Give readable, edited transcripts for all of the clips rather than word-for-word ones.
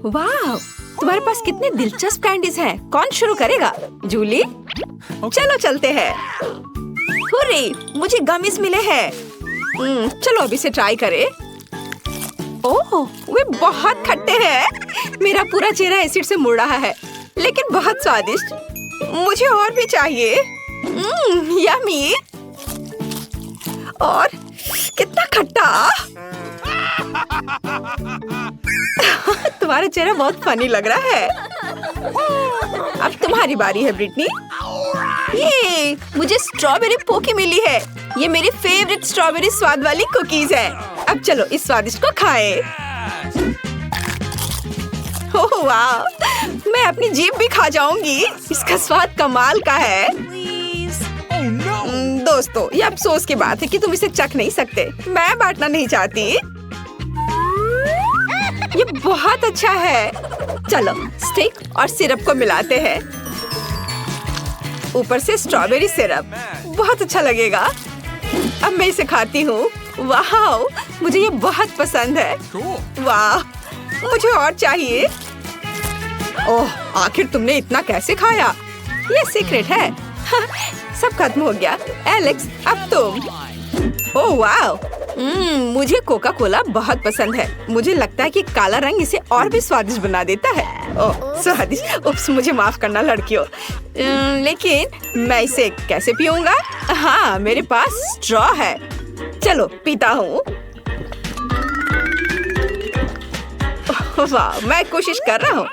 वाह, तुम्हारे पास कितने दिलचस्प कैंडीज हैं। कौन शुरू करेगा? जूली? चलो चलते हैं। हुर्रे, मुझे गमीज मिले हैं। चलो अभी से ट्राई करें। ओह, वे बहुत खट्टे हैं। मेरा पूरा चेहरा एसिड से मुड़ रहा है, लेकिन बहुत स्वादिष्ट। मुझे और भी चाहिए। यम्मी। और कितना खट्टा। तुम्हारा चेहरा बहुत फनी लग रहा है। अब तुम्हारी बारी है ब्रिटनी। ये मुझे स्ट्रॉबेरी पोकी मिली है। ये मेरी फेवरेट स्ट्रॉबेरी स्वाद वाली कुकीज है। अब चलो इस स्वादिष्ट को खाएं। ओह वाह, मैं अपनी जीभ भी खा जाऊंगी। इसका स्वाद कमाल का है। दोस्तों, ये अफसोस की बात है कि तुम इसे चख नहीं सकते। मैं बांटना नहीं चाहती। ये बहुत अच्छा है। चलो स्टिक और सिरप को मिलाते हैं। ऊपर से स्ट्रॉबेरी सिरप, बहुत अच्छा लगेगा। अब मैं इसे खाती हूँ। वाह, मुझे ये बहुत पसंद है। वाह, मुझे और चाहिए। ओह, आखिर तुमने इतना कैसे खाया? ये सीक्रेट है। सब खत्म हो गया। एलेक्स, अब तुम। ओह वाह, मुझे कोका कोला बहुत पसंद है। मुझे लगता है कि काला रंग इसे और भी स्वादिष्ट बना देता है। ओह स्वादिष्ट। उप्स, मुझे माफ करना लड़कियों। लेकिन मैं इसे कैसे पीऊंगा? हाँ, मेरे पास स्ट्रॉ है। चलो पीता हूँ। वाह, मैं कोशिश कर रहा हूँ।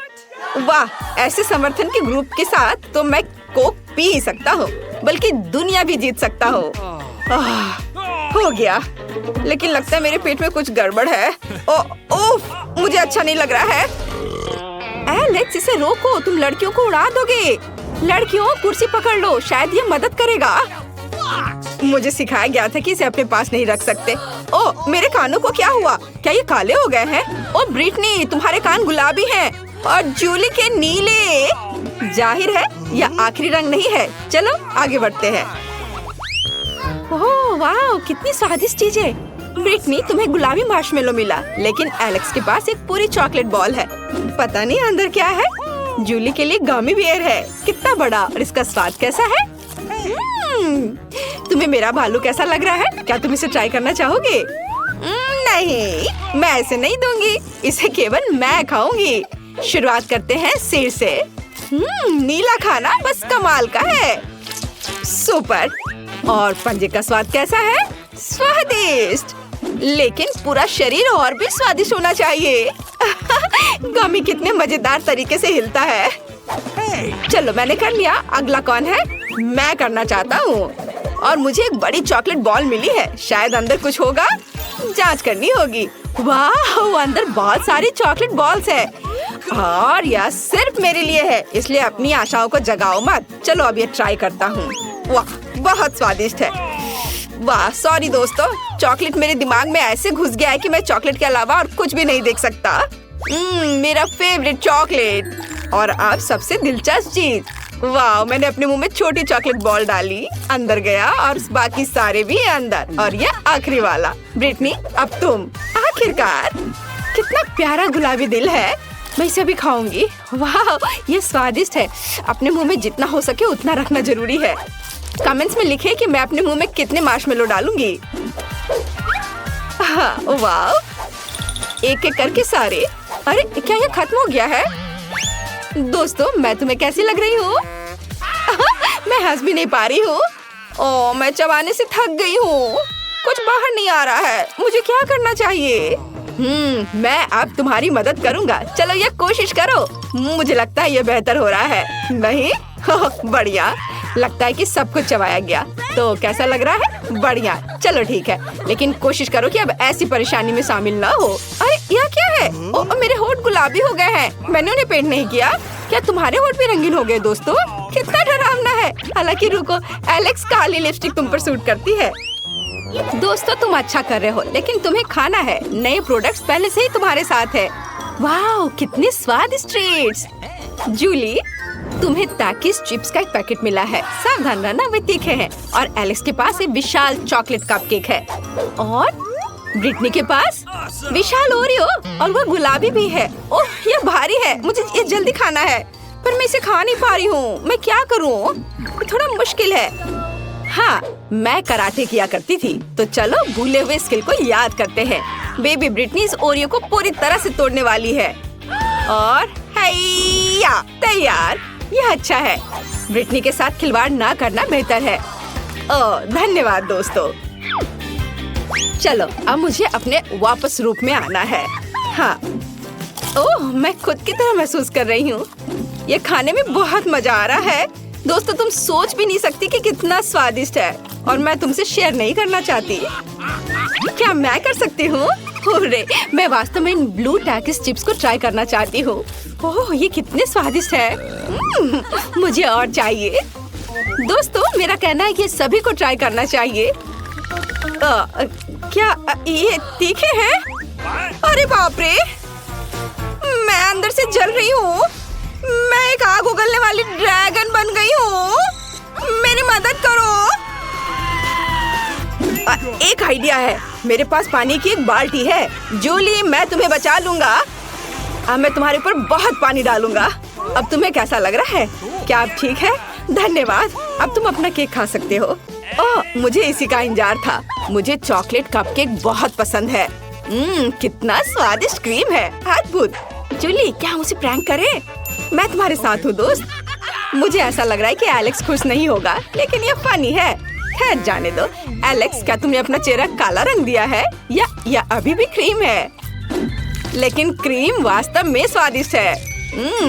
वाह, ऐसे समर्थन के ग्रुप के साथ तो मैं कोक पी ही सकता हूँ, बल्कि दुनिया भी जीत सकता हूँ। हो गया, लेकिन लगता है मेरे पेट में कुछ गड़बड़ है। ओह, मुझे अच्छा नहीं लग रहा है। एलेक्स, इसे रोको, तुम लड़कियों को उड़ा दोगे। लड़कियों, कुर्सी पकड़ लो, शायद ये मदद करेगा। मुझे सिखाया गया था कि इसे अपने पास नहीं रख सकते। ओह, मेरे कानों को क्या हुआ? क्या ये काले हो गए हैं? ओह ब्रिटनी, तुम्हारे कान गुलाबी हैं और जूली के नीले। जाहिर है यह आखिरी रंग नहीं है। चलो आगे बढ़ते हैं। ओह वाह, कितनी स्वादिष्ट चीज है। ब्रिटनी, तुम्हें गुलाबी मार्शमेलो मिला, लेकिन एलेक्स के पास एक पूरी चॉकलेट बॉल है। पता नहीं अंदर क्या है। जूली के लिए गमी बियर है। कितना बड़ा, और इसका स्वाद कैसा है? तुम्हें मेरा भालू कैसा लग रहा है? क्या तुम इसे ट्राई करना चाहोगे? नहीं, मैं इसे नहीं दूंगी। इसे केवल मैं खाऊंगी। शुरुआत करते हैं सिर से। नीला खाना बस कमाल का है। सुपर। और पंजे का स्वाद कैसा है? स्वादिष्ट। लेकिन पूरा शरीर और भी स्वादिष्ट होना चाहिए। गमी कितने मजेदार तरीके से हिलता है। चलो मैंने कर लिया। अगला कौन है? मैं करना चाहता हूँ। और मुझे एक बड़ी चॉकलेट बॉल मिली है। शायद अंदर कुछ होगा, जांच करनी होगी। वाह, अंदर बहुत सारी चॉकलेट बॉल्स है और यह सिर्फ मेरे लिए है, इसलिए अपनी आशाओं को जगाओ मत। चलो अब ये ट्राई करता हूँ। वाह, बहुत स्वादिष्ट है। वाह, सॉरी दोस्तों, चॉकलेट मेरे दिमाग में ऐसे घुस गया है कि मैं चॉकलेट के अलावा और कुछ भी नहीं देख सकता। मेरा फेवरेट चॉकलेट। और अब सबसे दिलचस्प चीज। वाह, मैंने अपने मुंह में छोटी चॉकलेट बॉल डाली, अंदर गया और बाकी सारे भी अंदर। और ये आखिरी वाला। ब्रिटनी, अब तुम। आखिरकार, कितना प्यारा गुलाबी दिल है। मैं इसे भी खाऊंगी। वाह, ये स्वादिष्ट है। अपने मुंह में जितना हो सके उतना रखना जरूरी है। कमेंट्स में लिखे कि मैं अपने मुंह में कितने मार्शमेलो डालूंगी। हाँ, वाह, एक एक करके सारे। अरे क्या ये खत्म हो गया है? दोस्तों, मैं तुम्हें कैसी लग रही हूँ? मैं हंस भी नहीं पा रही हूँ। ओह, मैं चबाने से थक गई हूँ। कुछ बाहर नहीं आ रहा है। मुझे क्या करना चाहिए? मैं अब तुम्हारी मदद करूँगा। चलो ये कोशिश करो। मुझे लगता है ये बेहतर हो रहा है। नहीं? बढ़िया। लगता है कि सब कुछ चबाया गया। तो कैसा लग रहा है? बढ़िया। चलो ठीक है, लेकिन कोशिश करो कि अब ऐसी परेशानी में शामिल ना हो। अरे यह क्या है? ओह, मेरे होंठ गुलाबी हो गए हैं। मैंने उन्हें पेंट नहीं किया। क्या तुम्हारे होंठ भी रंगीन हो गए? दोस्तों, कितना डरावना है। हालांकि रुको, एलेक्स, काली लिपस्टिक तुम पर सूट करती है। दोस्तों, तुम अच्छा कर रहे हो, लेकिन तुम्हें खाना है। नए प्रोडक्ट्स पहले से ही तुम्हारे साथ है। वाह, कितने स्वादिष्ट ट्रीट्स। जूली, तुम्हें ताकिस चिप्स का एक पैकेट मिला है। सावधान रहना, वे तीखे हैं। और एलेक्स के पास एक विशाल चॉकलेट कपकेक है। और ब्रिटनी के पास विशाल ओरियो और वो गुलाबी भी है। ओह, ये भारी है, मुझे ये जल्दी खाना है, पर मैं इसे खा नहीं पा रही हूँ। मैं क्या करूँ? थोड़ा मुश्किल है। हाँ, मैं कराटे किया करती थी, तो चलो भूले हुए स्किल को याद करते हैं। बेबी ब्रिटनी इस ओरियो को पूरी तरह से तोड़ने वाली है और हैया, तैयार। यह अच्छा है। ब्रिटनी के साथ खिलवाड़ ना करना बेहतर है। ओह, धन्यवाद दोस्तों। चलो अब मुझे अपने वापस रूप में आना है। हाँ, ओह, मैं खुद की तरह महसूस कर रही हूँ। ये खाने में बहुत मजा आ रहा है। दोस्तों, तुम सोच भी नहीं सकती कि कितना स्वादिष्ट है, और मैं तुमसे शेयर नहीं करना चाहती। क्या मैं कर सकती हूँ? अरे, मैं वास्तव में इन ब्लू टैकिस चिप्स को ट्राई करना चाहती हूँ। ओह, ये कितने स्वादिष्ट है। मुझे और चाहिए। दोस्तों, मेरा कहना है कि सभी को ट्राई करना चाहिए। क्या ये तीखे हैं? अरे बाप रे, मैं अंदर से जल रही हूँ। मैं एक आग उगलने वाली ड्रैगन बन गई हूँ। मेरी मदद करो। एक आइडिया है। मेरे पास पानी की एक बाल्टी है। जूली, मैं तुम्हें बचा लूंगा। अब मैं तुम्हारे ऊपर बहुत पानी डालूंगा। अब तुम्हें कैसा लग रहा है? क्या आप ठीक है? धन्यवाद। अब तुम अपना केक खा सकते हो। ओह, मुझे इसी का इंतजार था। मुझे चॉकलेट कपकेक बहुत पसंद है। कितना स्वादिष्ट क्रीम है। अद्भुत। जूली, क्या हम उसे प्रैंक करें? मैं तुम्हारे साथ हूँ दोस्त। मुझे ऐसा लग रहा है कि एलेक्स खुश नहीं होगा, लेकिन ये फनी है। खैर, जाने दो। एलेक्स, क्या तुमने अपना चेहरा काला रंग दिया है या अभी भी क्रीम है? लेकिन क्रीम वास्तव में स्वादिष्ट है।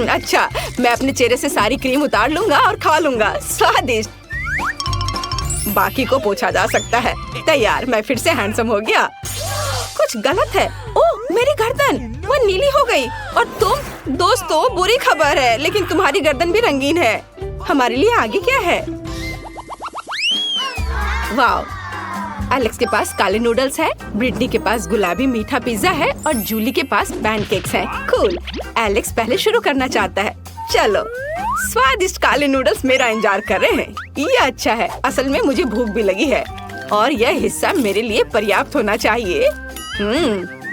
अच्छा, मैं अपने चेहरे से सारी क्रीम उतार लूंगा और खा लूंगा। स्वादिष्ट। बाकी को पूछा जा सकता है। तैयार, मैं फिर से हैंडसम हो गया। कुछ गलत है। ओह, मेरी गर्दन वो नीली हो गई। और तुम? दोस्तों, बुरी खबर है, लेकिन तुम्हारी गर्दन भी रंगीन है। हमारे लिए आगे क्या है? वाह, एलेक्स के पास काले नूडल्स है, ब्रिटनी के पास गुलाबी मीठा पिज्जा है और जूली के पास पैनकेक्स हैं। कूल। एलेक्स पहले शुरू करना चाहता है। चलो, स्वादिष्ट काले नूडल्स मेरा इंतजार कर रहे हैं। ये अच्छा है। असल में मुझे भूख भी लगी है और यह हिस्सा मेरे लिए पर्याप्त होना चाहिए।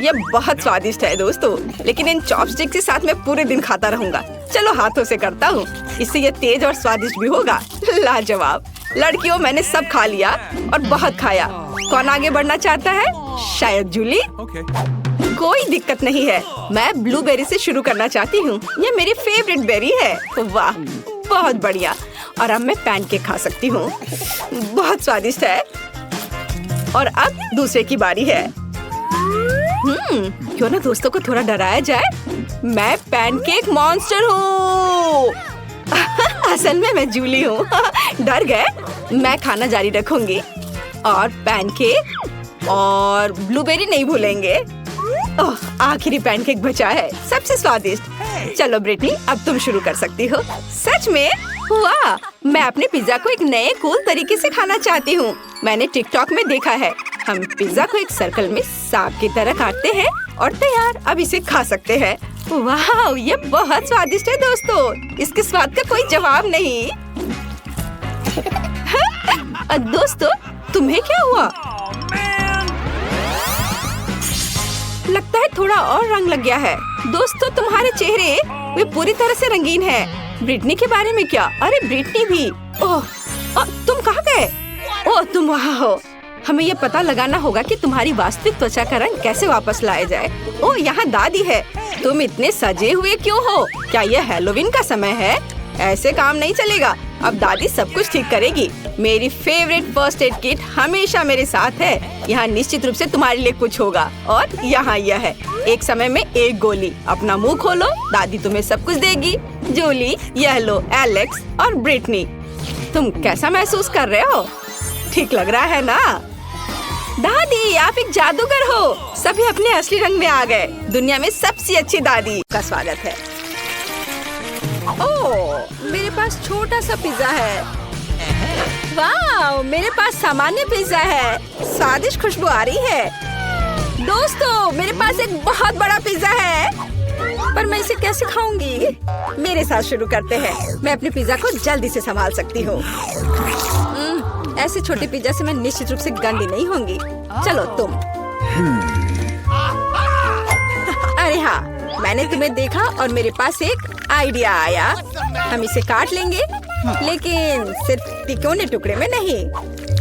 ये बहुत स्वादिष्ट है दोस्तों, लेकिन इन चॉपस्टिक के साथ मैं पूरे दिन खाता रहूंगा। चलो हाथों से करता हूँ, इससे ये तेज और स्वादिष्ट भी होगा। लाजवाब। लड़कियों, मैंने सब खा लिया और बहुत खाया। कौन आगे बढ़ना चाहता है? शायद जूली। कोई दिक्कत नहीं है। मैं ब्लूबेरी से शुरू करना चाहती हूँ। ये मेरी फेवरेट बेरी है। वाह, बहुत बढ़िया। और अब मैं पैनकेक खा सकती हूँ। बहुत स्वादिष्ट है। और अब दूसरे की बारी है। क्यों ना दोस्तों को थोड़ा डराया जाए। मैं पैनकेक मॉन्स्टर हूँ। असल में मैं जूली हूँ। डर गए? मैं खाना जारी रखूंगी और पैनकेक और ब्लूबेरी नहीं भूलेंगे। ओह, आखिरी पैनकेक बचा है, सबसे स्वादिष्ट। चलो ब्रिटनी, अब तुम शुरू कर सकती हो। सच में? वाह, मैं अपने पिज्जा को एक नए कूल तरीके से खाना चाहती हूँ। मैंने टिकटॉक में देखा है। हम पिज्जा को एक सर्कल में सांप की तरह काटते हैं और तैयार। अब इसे खा सकते हैं। वाह, ये बहुत स्वादिष्ट है दोस्तों। इसके स्वाद का कोई जवाब नहीं। दोस्तों, तुम्हें क्या हुआ? लगता है थोड़ा और रंग लग गया है। दोस्तों, तुम्हारे चेहरे वे पूरी तरह से रंगीन है। ब्रिटनी के बारे में क्या? अरे ब्रिटनी भी। ओह, तुम कहाँ गए? ओह, तुम वहाँ हो। हमें ये पता लगाना होगा कि तुम्हारी वास्तविक त्वचा का रंग कैसे वापस लाया जाए। ओह, यहाँ दादी है। तुम इतने सजे हुए क्यों हो? क्या यह हैलोवीन का समय है? ऐसे काम नहीं चलेगा। अब दादी सब कुछ ठीक करेगी। मेरी फेवरेट फर्स्ट एड किट हमेशा मेरे साथ है। यहाँ निश्चित रूप से तुम्हारे लिए कुछ होगा। और यहाँ यह है, एक समय में एक गोली। अपना मुंह खोलो, दादी तुम्हें सब कुछ देगी। जूली, यह लो एलेक्स और ब्रिटनी। तुम कैसा महसूस कर रहे हो? ठीक लग रहा है ना? दादी, आप एक जादूगर हो। सभी अपने असली रंग में आ गए। दुनिया में सबसे अच्छी दादी का स्वागत है। ओह, मेरे पास छोटा सा पिज्जा है। वाह, मेरे पास सामान्य पिज्जा है। स्वादिष्ट खुशबू आ रही है। दोस्तों, मेरे पास एक बहुत बड़ा पिज्जा है, पर मैं इसे कैसे खाऊंगी? मेरे साथ शुरू करते हैं। मैं अपने पिज्जा को जल्दी से संभाल सकती हूँ। ऐसे छोटे पिज्जा से मैं निश्चित रूप से गंदी नहीं होंगी। चलो तुम। अरे हाँ, मैंने तुम्हें देखा और मेरे पास एक आइडिया आया। हम इसे काट लेंगे, लेकिन सिर्फ तिकोने टुकड़े में नहीं।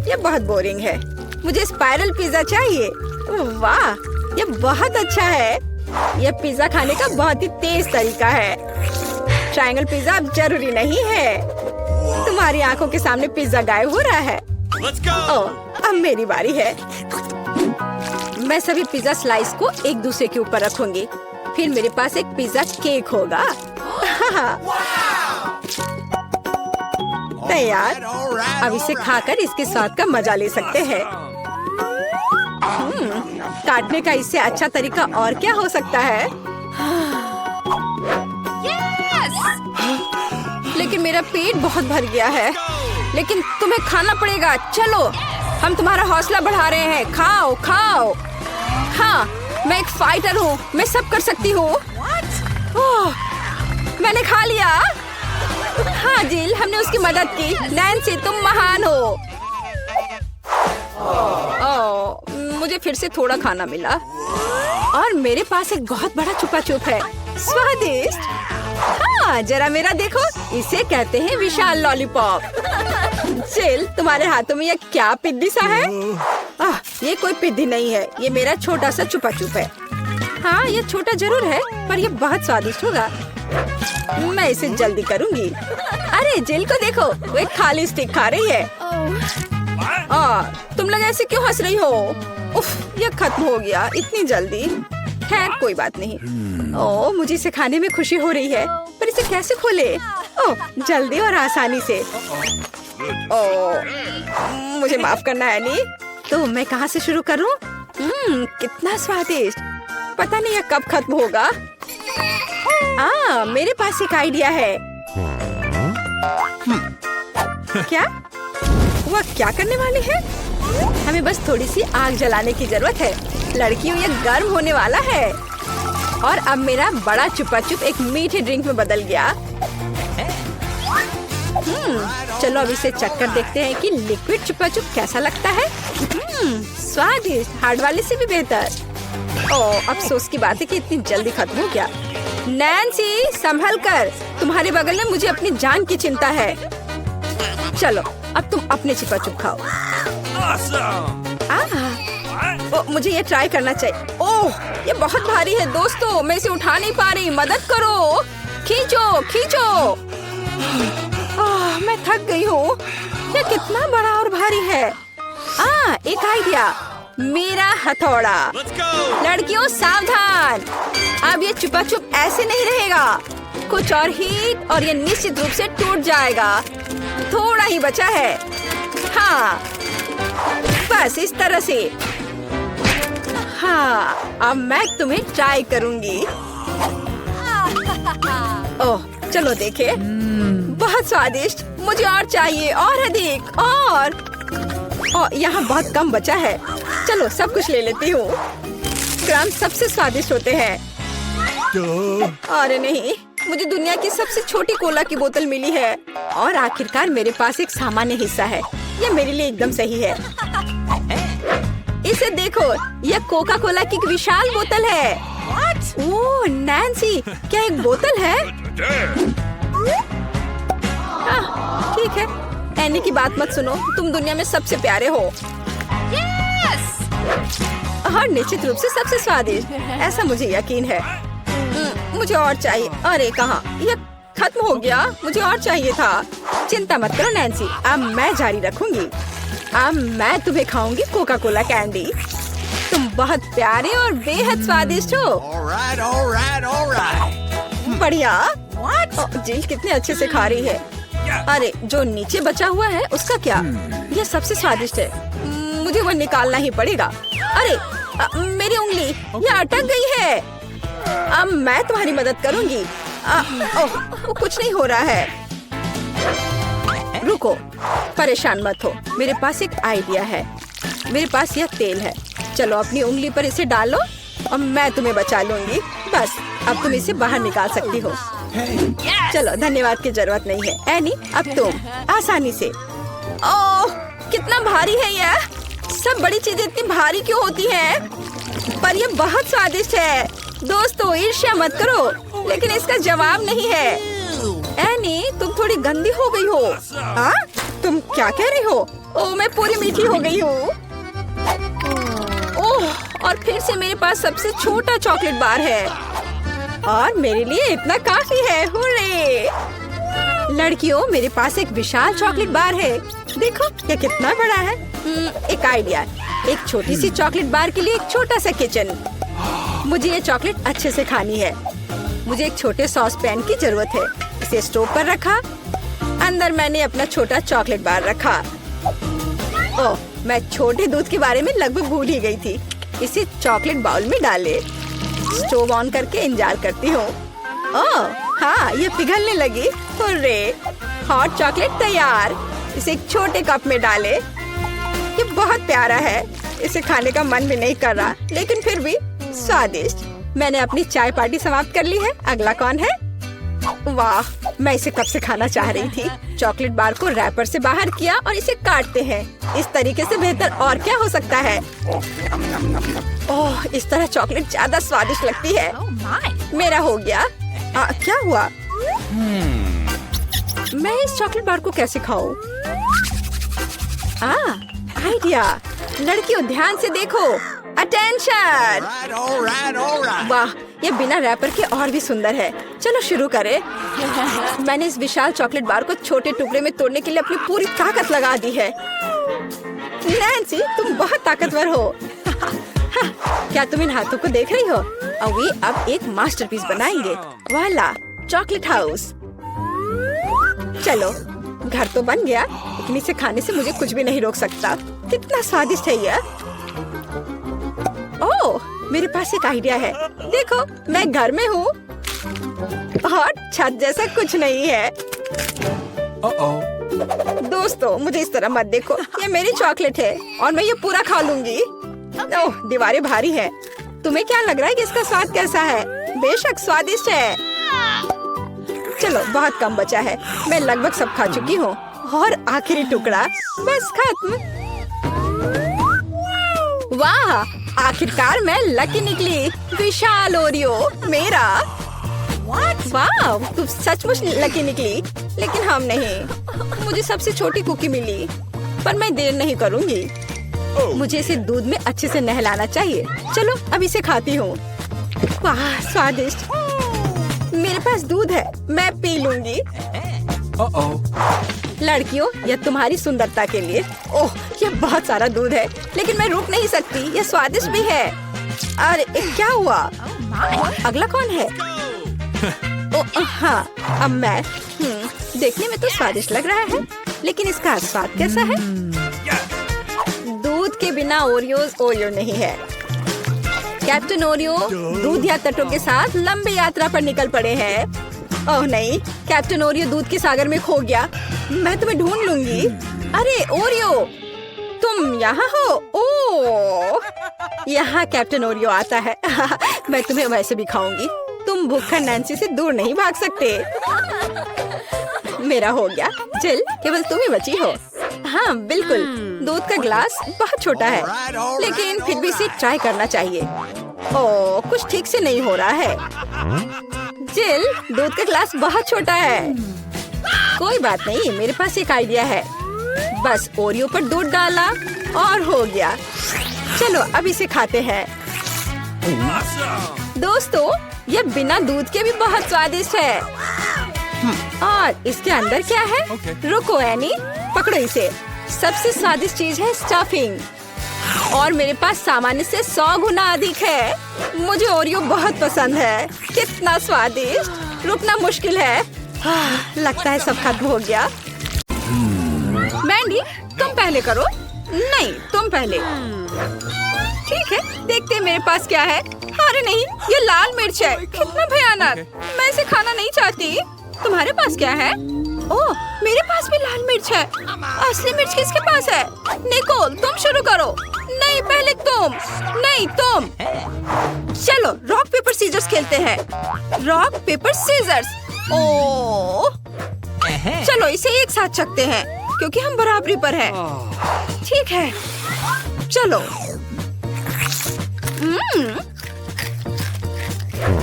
ये बहुत बोरिंग है। मुझे स्पाइरल पिज्जा चाहिए। वाह, ये बहुत अच्छा है। ये पिज्जा खाने का बहुत ही तेज तरीका है। ट्रायंगल पिज्जा अब जरूरी नहीं है। तुम्हारी आंखों के सामने पिज्जा गायब हो रहा है। ओह, अब मेरी बारी है। मैं सभी पिज्जा स्लाइस को एक दूसरे के ऊपर रखूंगी। फिर मेरे पास एक पिज्जा केक होगा। तैयार। अब इसे खाकर इसके स्वाद का मजा ले सकते हैं। काटने का इससे अच्छा तरीका और क्या हो सकता है? लेकिन मेरा पेट बहुत भर गया है। लेकिन तुम्हें खाना पड़ेगा। चलो, हम तुम्हारा हौसला बढ़ा रहे हैं। खाओ खाओ। हाँ, मैं एक फाइटर हूँ। मैं सब कर सकती हूँ। मैंने खा लिया। हाँ जिल, हमने उसकी मदद की। नैन्सी, तुम महान हो। मुझे फिर से थोड़ा खाना मिला और मेरे पास एक बहुत बड़ा छुपा छुप है। स्वादिष्ट। हाँ, जरा मेरा देखो। इसे कहते हैं विशाल लॉलीपॉप। जिल, तुम्हारे हाथों में यह क्या पिद्दी सा है? ये कोई पिद्दी नहीं है। ये मेरा छोटा सा छुपा छुप है। हाँ, ये छोटा जरूर है, पर ये बहुत स्वादिष्ट होगा। मैं इसे जल्दी करूंगी। अरे जिल को देखो, वो एक खाली स्टिक खा रही है। तुम लोग ऐसे क्यों हंस रही हो? उफ, ये खत्म हो गया इतनी जल्दी। खैर, कोई बात नहीं। मुझे इसे खाने में खुशी हो रही है, पर इसे कैसे खोले? जल्दी और आसानी से। मुझे माफ करना एनी। तो मैं कहाँ से शुरू करूँ? कितना स्वादिष्ट। पता नहीं यह कब खत्म होगा। मेरे पास एक आइडिया है। क्या? वह क्या करने वाली है? हमें बस थोड़ी सी आग जलाने की जरूरत है। लड़कियों, ये गर्म होने वाला है। और अब मेरा बड़ा छुपा छुप एक मीठे ड्रिंक में बदल गया। चलो अब इसे चक्कर देखते हैं कि लिक्विड छुपा छुप कैसा लगता है। स्वादिष्ट, हार्ड वाले से भी बेहतर। अफसोस की बात है कि इतनी जल्दी खत्म हो गया। नैन्सी, संभल कर। तुम्हारे बगल में मुझे अपनी जान की चिंता है। चलो, अब तुम अपने छुपा छुप खाओ। मुझे ये ट्राई करना चाहिए। ओह, ये बहुत भारी है दोस्तों। मैं इसे उठा नहीं पा रही। मदद करो। खींचो खींचो। मैं थक गई हूँ। ये कितना बड़ा और भारी है। एक आइडिया। मेरा हथौड़ा। लड़कियों, सावधान। अब ये छुपा छुप ऐसे नहीं रहेगा। कुछ और हीट और ये निश्चित रूप से टूट जाएगा। थोड़ा ही बचा है। हाँ, बस इस तरह से। हाँ, अब मैं तुम्हें ट्राई करूंगी। ओह, चलो देखे। बहुत स्वादिष्ट। मुझे और चाहिए, और अधिक। और यहाँ बहुत कम बचा है। चलो, सब कुछ ले लेती हूँ। क्रम सबसे स्वादिष्ट होते हैं। अरे नहीं, मुझे दुनिया की सबसे छोटी कोला की बोतल मिली है। और आखिरकार मेरे पास एक सामान्य हिस्सा है। यह मेरे लिए एकदम सही है। इसे देखो, यह कोका कोला की एक विशाल बोतल है। ओह नैन्सी, क्या एक बोतल है? ठीक है, एनी की बात मत सुनो। तुम दुनिया में सबसे प्यारे हो। और निश्चित रूप से सबसे स्वादिष्ट, ऐसा मुझे यकीन है। मुझे और चाहिए। अरे कहाँ, यह खत्म हो गया। मुझे और चाहिए था। चिंता मत करो नैन्सी, अब मैं जारी रखूंगी। अब मैं तुम्हें खाऊंगी कोका कोला कैंडी। तुम बहुत प्यारे और बेहद स्वादिष्ट हो। बढ़िया। जिल कितने अच्छे से खा रही है। अरे जो नीचे बचा हुआ है उसका क्या? यह सबसे स्वादिष्ट है। मुझे वो निकालना ही पड़ेगा। अरे मेरी उंगली, यह अटक गई है। अब मैं तुम्हारी मदद करूंगी। वो कुछ नहीं हो रहा है। रुको, परेशान मत हो। मेरे पास एक आइडिया है। मेरे पास यह तेल है। चलो अपनी उंगली पर इसे डालो और मैं तुम्हें बचा लूंगी। बस अब तुम इसे बाहर निकाल सकती हो। चलो, धन्यवाद की जरूरत नहीं है। एनी, अब तुम आसानी से। ओह, कितना भारी है यह। सब बड़ी चीजें इतनी भारी क्यों होती हैं? पर ये बहुत स्वादिष्ट है। दोस्तों ईर्ष्या मत करो, लेकिन इसका जवाब नहीं है। एनी तुम थोड़ी गंदी हो गई हो। हाँ तुम क्या कह रही हो? ओह मैं पूरी मीठी हो गई हूँ। ओह और फिर से मेरे पास सबसे छोटा चॉकलेट बार है और मेरे लिए इतना काफी है। हुर्रे! लड़कियों मेरे पास एक विशाल चॉकलेट बार है। देखो ये कितना बड़ा है। एक आइडिया, एक छोटी सी चॉकलेट बार के लिए एक छोटा सा किचन। मुझे ये चॉकलेट अच्छे से खानी है। मुझे एक छोटे सॉस पैन की जरूरत है। इसे स्टोव पर रखा, अंदर मैंने अपना छोटा चॉकलेट बार रखा। ओह मैं छोटे दूध के बारे में लगभग भूल ही गई थी। इसे चॉकलेट बाउल में डाले, स्टोव ऑन करके इंतजार करती हूँ। ओह हाँ ये पिघलने लगी। हुर्रे! हॉट चॉकलेट तैयार। इसे एक छोटे कप में डाले। ये बहुत प्यारा है, इसे खाने का मन भी नहीं कर रहा, लेकिन फिर भी स्वादिष्ट। मैंने अपनी चाय पार्टी समाप्त कर ली है। अगला कौन है? वाह मैं इसे कब से खाना चाह रही थी। चॉकलेट बार को रैपर से बाहर किया और इसे काटते हैं। इस तरीके से बेहतर और क्या हो सकता है। ओह इस तरह चॉकलेट ज्यादा स्वादिष्ट लगती है। मेरा हो गया। क्या हुआ? मैं इस चॉकलेट बार को कैसे खाऊं? आइडिया। लड़कियों ध्यान से देखो। अटेंशन। वाह ये बिना रैपर के और भी सुंदर है। चलो शुरू करें। मैंने इस विशाल चॉकलेट बार को छोटे टुकड़े में तोड़ने के लिए अपनी पूरी ताकत लगा दी है। नैन्सी तुम बहुत ताकतवर हो। क्या तुम इन हाथों को देख रही हो? वे अब एक मास्टरपीस बनाएंगे। वाला चॉकलेट हाउस। चलो घर तो बन गया, लेकिन इसे खाने से मुझे कुछ भी नहीं रोक सकता। कितना स्वादिष्ट है यह। ओह मेरे पास एक आइडिया है। देखो मैं घर में हूँ और छत जैसा कुछ नहीं है। दोस्तों मुझे इस तरह मत देखो, ये मेरी चॉकलेट है और मैं ये पूरा खा लूंगी। ओह दीवारें भारी है। तुम्हें क्या लग रहा है कि इसका स्वाद कैसा है? बेशक स्वादिष्ट है। चलो बहुत कम बचा है, मैं लगभग सब खा चुकी हूँ। और आखिरी टुकड़ा बस खत्म। वाह आखिरकार मैं लकी निकली। विशाल ओरियो मेरा। वाह तुम सचमुच लकी निकली, लेकिन हम नहीं। मुझे सबसे छोटी कुकी मिली, पर मैं देर नहीं करूँगी। मुझे इसे दूध में अच्छे से नहलाना चाहिए। चलो अब इसे खाती हूँ। वाह स्वादिष्ट। मेरे पास दूध है, मैं पी लूंगी। लड़कियों यह तुम्हारी सुंदरता के लिए। ओह ये बहुत सारा दूध है, लेकिन मैं रुक नहीं सकती। यह स्वादिष्ट भी है। अरे क्या हुआ? अगला कौन है? ओह हाँ अब मैं। देखने में तो स्वादिष्ट लग रहा है, लेकिन इसका स्वाद कैसा है? दूध के बिना ओरियो नहीं है। कैप्टन ओरियो दूध या तटों के साथ लंबी यात्रा पर निकल पड़े हैं। ओह नहीं, कैप्टन ओरियो दूध के सागर में खो गया। मैं तुम्हें ढूंढ लूंगी। अरे ओरियो तुम यहाँ हो? ओह यहाँ कैप्टन ओरियो आता है। मैं तुम्हें वैसे भी खाऊंगी। तुम भूखा नैन्सी से दूर नहीं भाग सकते। मेरा हो गया। जिल केवल तुम ही बची हो। हाँ बिल्कुल। दूध का ग्लास बहुत छोटा है, लेकिन फिर भी इसे ट्राई करना चाहिए। ओह कुछ ठीक से नहीं हो रहा है। जिल दूध का ग्लास बहुत छोटा है। कोई बात नहीं, मेरे पास एक आइडिया है। बस ओरियो पर दूध डाला और हो गया। चलो अब इसे खाते हैं। दोस्तों ये बिना दूध के भी बहुत स्वादिष्ट है। और इसके अंदर क्या है? रुको एनी, पकड़ो इसे। सबसे स्वादिष्ट चीज है स्टफिंग, और मेरे पास सामान्य से 100 गुना अधिक है। मुझे ओरियो बहुत पसंद है। कितना स्वादिष्ट, रुकना मुश्किल है। लगता है सब खत्म हो गया। मैंडी तुम पहले करो। नहीं तुम पहले। ठीक है देखते हैं मेरे पास क्या है। अरे नहीं ये लाल मिर्च है। कितना भयानक। मैं इसे खाना नहीं चाहती। तुम्हारे पास क्या है? ओह मेरे पास भी लाल मिर्च है। असली मिर्च किसके पास है? निकोल तुम शुरू करो। नहीं पहले तुम। नहीं तुम। चलो रॉक पेपर सीजर्स खेलते हैं। Rock paper seizures. ओह चलो इसे एक साथ चखते हैं, क्योंकि हम बराबरी पर हैं। ठीक है चलो।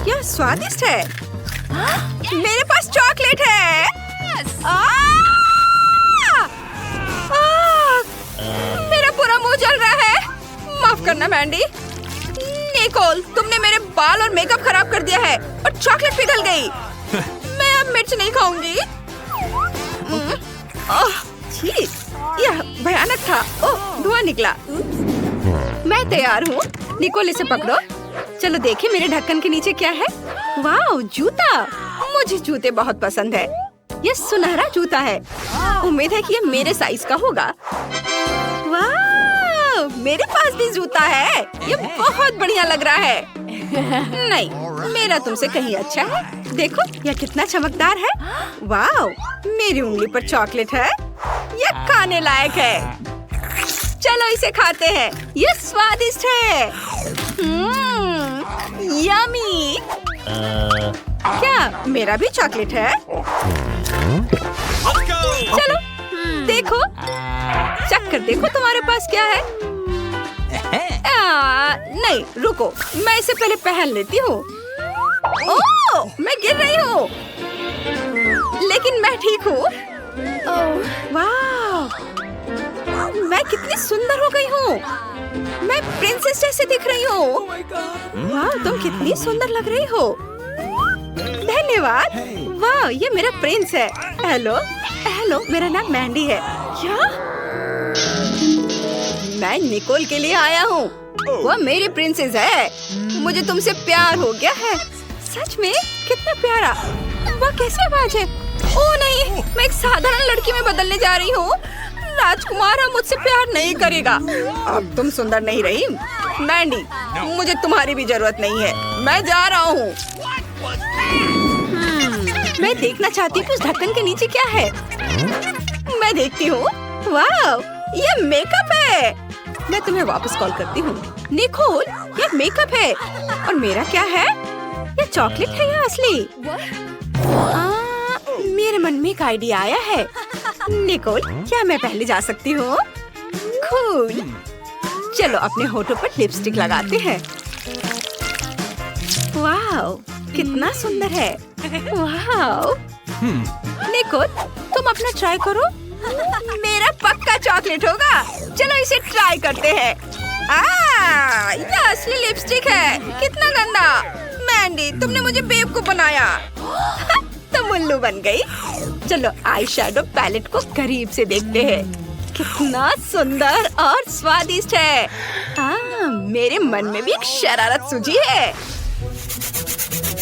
यह स्वादिष्ट है। मेरे पास चॉकलेट है। मेरा पूरा मुंह जल रहा है। माफ करना मैंडी। निकोल, तुमने मेरे बाल और मेकअप खराब कर दिया है और चॉकलेट पिघल गई। मैं अब मिर्च नहीं खाऊंगी। छी, यह भयानक था। ओह, धुआं निकला। मैं तैयार हूँ। निकोल, इसे पकड़ो। चलो देखें मेरे ढक्कन के नीचे क्या है। वाह, जूता। मुझे जूते बहुत पसंद है। यह सुनहरा जूता है। उम्मीद है कि यह मेरे साइज का होगा। वाह, मेरे पास भी जूता है। यह बहुत बढ़िया लग रहा है। नहीं, मेरा तुमसे कहीं अच्छा है। देखो, यह कितना चमकदार है। वाह, मेरी उंगली पर चॉकलेट है। यह खाने लायक है। चलो इसे खाते हैं। यह स्वादिष्ट है। यम्मी। क्या मेरा भी चॉकलेट है? चलो देखो, चख कर देखो तुम्हारे पास क्या है। नहीं, रुको, मैं इसे पहले पहन लेती हूँ। ओह, मैं गिर रही हूँ, लेकिन मैं ठीक हूँ। वाह, मैं कितनी सुंदर हो गई हूँ। मैं प्रिंसेस जैसे दिख रही हूँ। वाह, तुम कितनी सुंदर लग रही हो। धन्यवाद। वाह, ये मेरा प्रिंस है। हेलो हेलो, मेरा नाम मैंडी है। क्या? मैं निकोल के लिए आया हूँ। वह मेरी प्रिंसेस है। मुझे तुमसे प्यार हो गया है। सच में? कितना प्यारा। वह कैसी आवाज है? ओह नहीं, मैं एक साधारण लड़की में बदलने जा रही हूँ। राजकुमार अब मुझसे प्यार नहीं करेगा। अब तुम सुंदर नहीं रही। मैंडी, मुझे तुम्हारी भी जरूरत नहीं है। मैं जा रहा हूँ। मैं देखना चाहती हूँ उस ढक्कन के नीचे क्या है। मैं देखती हूँ। वाह, ये मेकअप है। मैं तुम्हें वापस कॉल करती हूँ। निकोल, ये मेकअप है। और मेरा क्या है? ये चॉकलेट है या असली? मेरे मन में एक आइडिया आया है। निकोल, क्या मैं पहले जा सकती हूँ? कूल। चलो अपने होठों पर लिपस्टिक लगाते हैं। वाह, कितना सुंदर है। वाह। निकोल, तुम अपना ट्राई करो। मेरा पक्का चॉकलेट होगा। चलो इसे ट्राई करते हैं। ये असली लिपस्टिक है। कितना गंदा। मैंडी, तुमने मुझे बेवकूफ बनाया। तुम उल्लू बन गई। चलो आई शैडो पैलेट को करीब से देखते हैं। कितना सुंदर और स्वादिष्ट है। मेरे मन में भी एक शरारत सूझी है।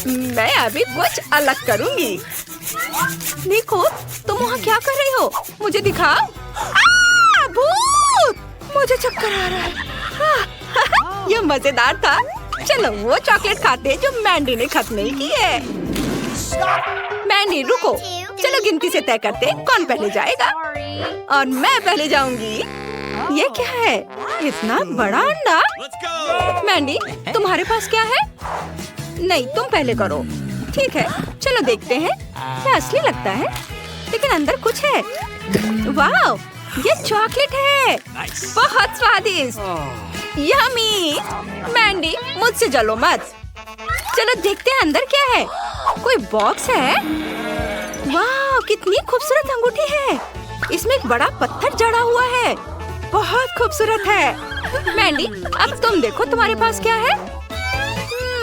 मैं अभी कुछ अलग करूंगी। निको, तुम वहाँ क्या कर रही हो? मुझे दिखाओ। भूत! मुझे चक्कर आ रहा है। यह मजेदार था। चलो वो चॉकलेट खाते हैं जो मैंडी ने खत्म नहीं की है। मैंडी, रुको। चलो गिनती से तय करते हैं कौन पहले जाएगा। और मैं पहले जाऊंगी। ये क्या है? इतना बड़ा अंडा। मैंडी, तुम्हारे पास क्या है? नहीं, तुम पहले करो। ठीक है, चलो देखते हैं। क्या असली लगता है, लेकिन अंदर कुछ है। वाह, ये चॉकलेट है। बहुत स्वादिष्ट। यम्मी। मैंडी, मुझसे जलो मत। चलो देखते हैं अंदर क्या है। कोई बॉक्स है। वाह, कितनी खूबसूरत अंगूठी है। इसमें एक बड़ा पत्थर जड़ा हुआ है। बहुत खूबसूरत है। मैंडी, अब तुम देखो तुम्हारे पास क्या है।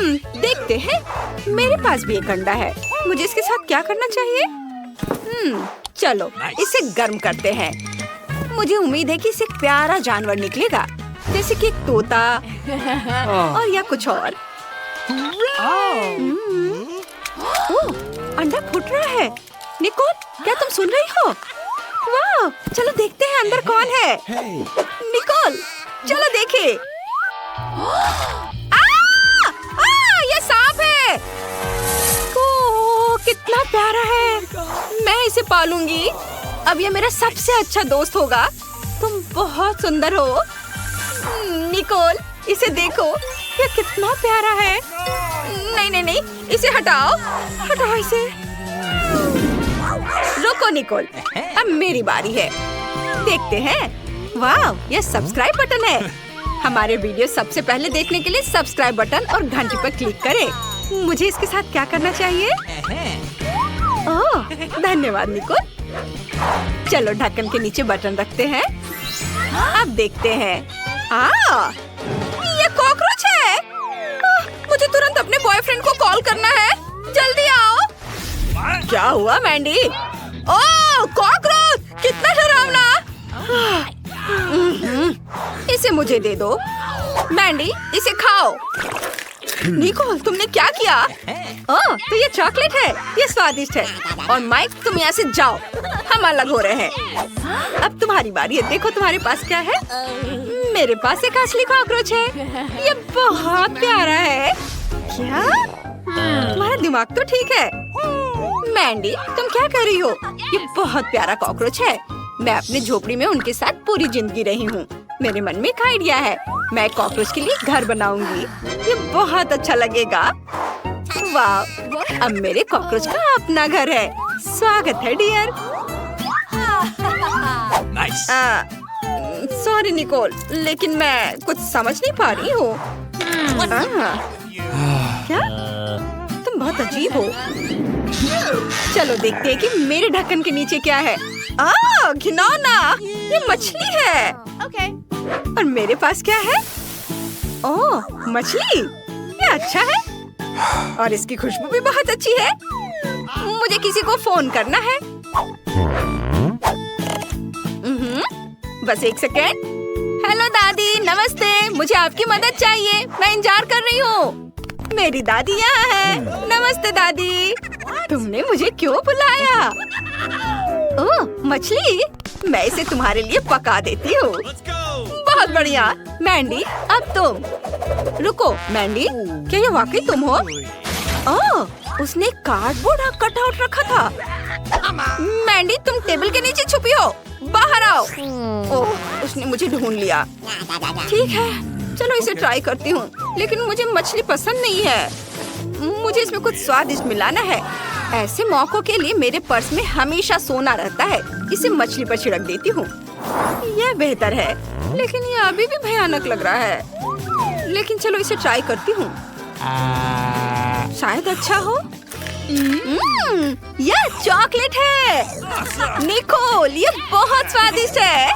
देखते हैं। मेरे पास भी एक अंडा है। मुझे इसके साथ क्या करना चाहिए? चलो इसे गर्म करते हैं। मुझे उम्मीद है कि इससे एक प्यारा जानवर निकलेगा, जैसे कि एक तोता और या कुछ और। अंडा फूट रहा है। निकोल, क्या तुम सुन रही हो? वाह, चलो देखते हैं अंदर कौन है। निकोल, चलो देखें। ये सांप है। कितना प्यारा है। मैं इसे पालूंगी। अब ये मेरा सबसे अच्छा दोस्त होगा। तुम बहुत सुंदर हो। निकोल, इसे देखो। ये कितना प्यारा है। नहीं नहीं नहीं, इसे हटाओ। हटाओ इसे। रुको निकोल, अब मेरी बारी है। देखते हैं। वाह, ये सब्सक्राइब बटन है। हमारे वीडियो सबसे पहले देखने के लिए सब्सक्राइब बटन और घंटी पर क्लिक करें। मुझे इसके साथ क्या करना चाहिए? ओह, धन्यवाद निकोल। चलो ढक्कन के नीचे बटन रखते हैं। अब देखते हैं। ये कॉकरोच है। मुझे तुरंत अपने बॉयफ्रेंड को कॉल करना है। जल्दी आओ। क्या हुआ मैंडी? ओह, कॉकरोच! कितना डरावना! इसे मुझे दे दो। मैंडी, इसे खाओ। निकोल, तुमने क्या किया? ओह, तो ये चॉकलेट है। ये स्वादिष्ट है। और माइक, तुम यहाँ से जाओ। हम अलग हो रहे हैं। अब तुम्हारी बारी है। देखो तुम्हारे पास क्या है। मेरे पास एक असली कॉकरोच है। ये बहुत प्यारा है। क्या? तुम्हारा दिमाग तो ठीक है। मैंडी, तुम क्या कर रही हो? ये बहुत प्यारा कॉकरोच है। मैं अपने झोपड़ी में उनके साथ पूरी जिंदगी रही हूँ। मेरे मन में एक आइडिया है। मैं कॉकरोच के लिए घर बनाऊंगी। ये बहुत अच्छा लगेगा। वाह! अब मेरे कॉकरोच का अपना घर है। स्वागत है डियर। सॉरी निकोल, लेकिन मैं कुछ समझ नहीं पा रही हूँ। क्या? तुम बहुत अजीब हो। चलो देखते हैं कि मेरे ढक्कन के नीचे क्या है। घिनौना! ये मछली है। और मेरे पास क्या है? ओह, मछली! ये अच्छा है। और इसकी खुशबू भी बहुत अच्छी है। मुझे किसी को फोन करना है। बस एक सेकेंड। हेलो दादी, नमस्ते। मुझे आपकी मदद चाहिए। मैं इंतजार कर रही हूँ। मेरी दादी यहाँ है। नमस्ते दादी। तुमने मुझे क्यों बुलाया? ओह, मछली! मैं इसे तुम्हारे लिए पका देती हूँ। बहुत बढ़िया। मैंडी, अब तुम। रुको मैंडी, क्या ये वाकई तुम हो? ओह, उसने कार्डबोर्ड कटआउट रखा था। मैंडी, तुम टेबल के नीचे छुपी हो। बाहर आओ। ओह, उसने मुझे ढूंढ लिया। ठीक है, चलो इसे ट्राई करती हूँ। लेकिन मुझे मछली पसंद नहीं है। मुझे इसमें कुछ स्वादिष्ट मिलाना है। ऐसे मौकों के लिए मेरे पर्स में हमेशा सोना रहता है। इसे मछली पर छिड़क देती हूँ। यह बेहतर है, लेकिन ये अभी भी भयानक लग रहा है। लेकिन चलो इसे ट्राई करती हूँ। शायद अच्छा हो। यह चॉकलेट है। निकोल, ये बहुत स्वादिष्ट है।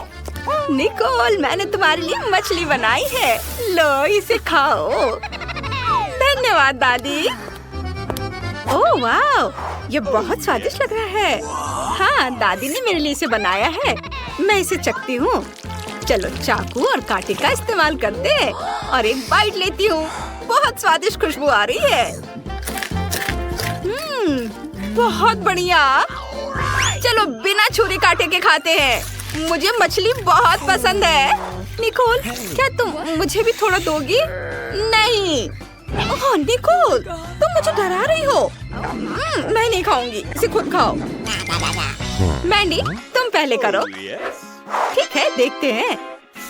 निकोल, मैंने तुम्हारे लिए मछली बनाई है। लो, इसे खाओ। धन्यवाद दादी। ओह वाह, ये बहुत स्वादिष्ट लग रहा है। हाँ, दादी ने मेरे लिए इसे बनाया है। मैं इसे चखती हूँ। चलो चाकू और कांटे का इस्तेमाल करते हैं और एक बाइट लेती हूँ। बहुत स्वादिष्ट खुशबू आ रही है। बहुत बढ़िया। चलो बिना छुरी कांटे के खाते हैं। मुझे मछली बहुत पसंद है। निकोल, क्या तुम मुझे भी थोड़ा दोगी? नहीं। ओह निकोल, तुम मुझे डरा रही हो। मैं नहीं खाऊंगी, इसे खुद खाओ। मैंडी, तुम पहले करो। ठीक है, देखते हैं।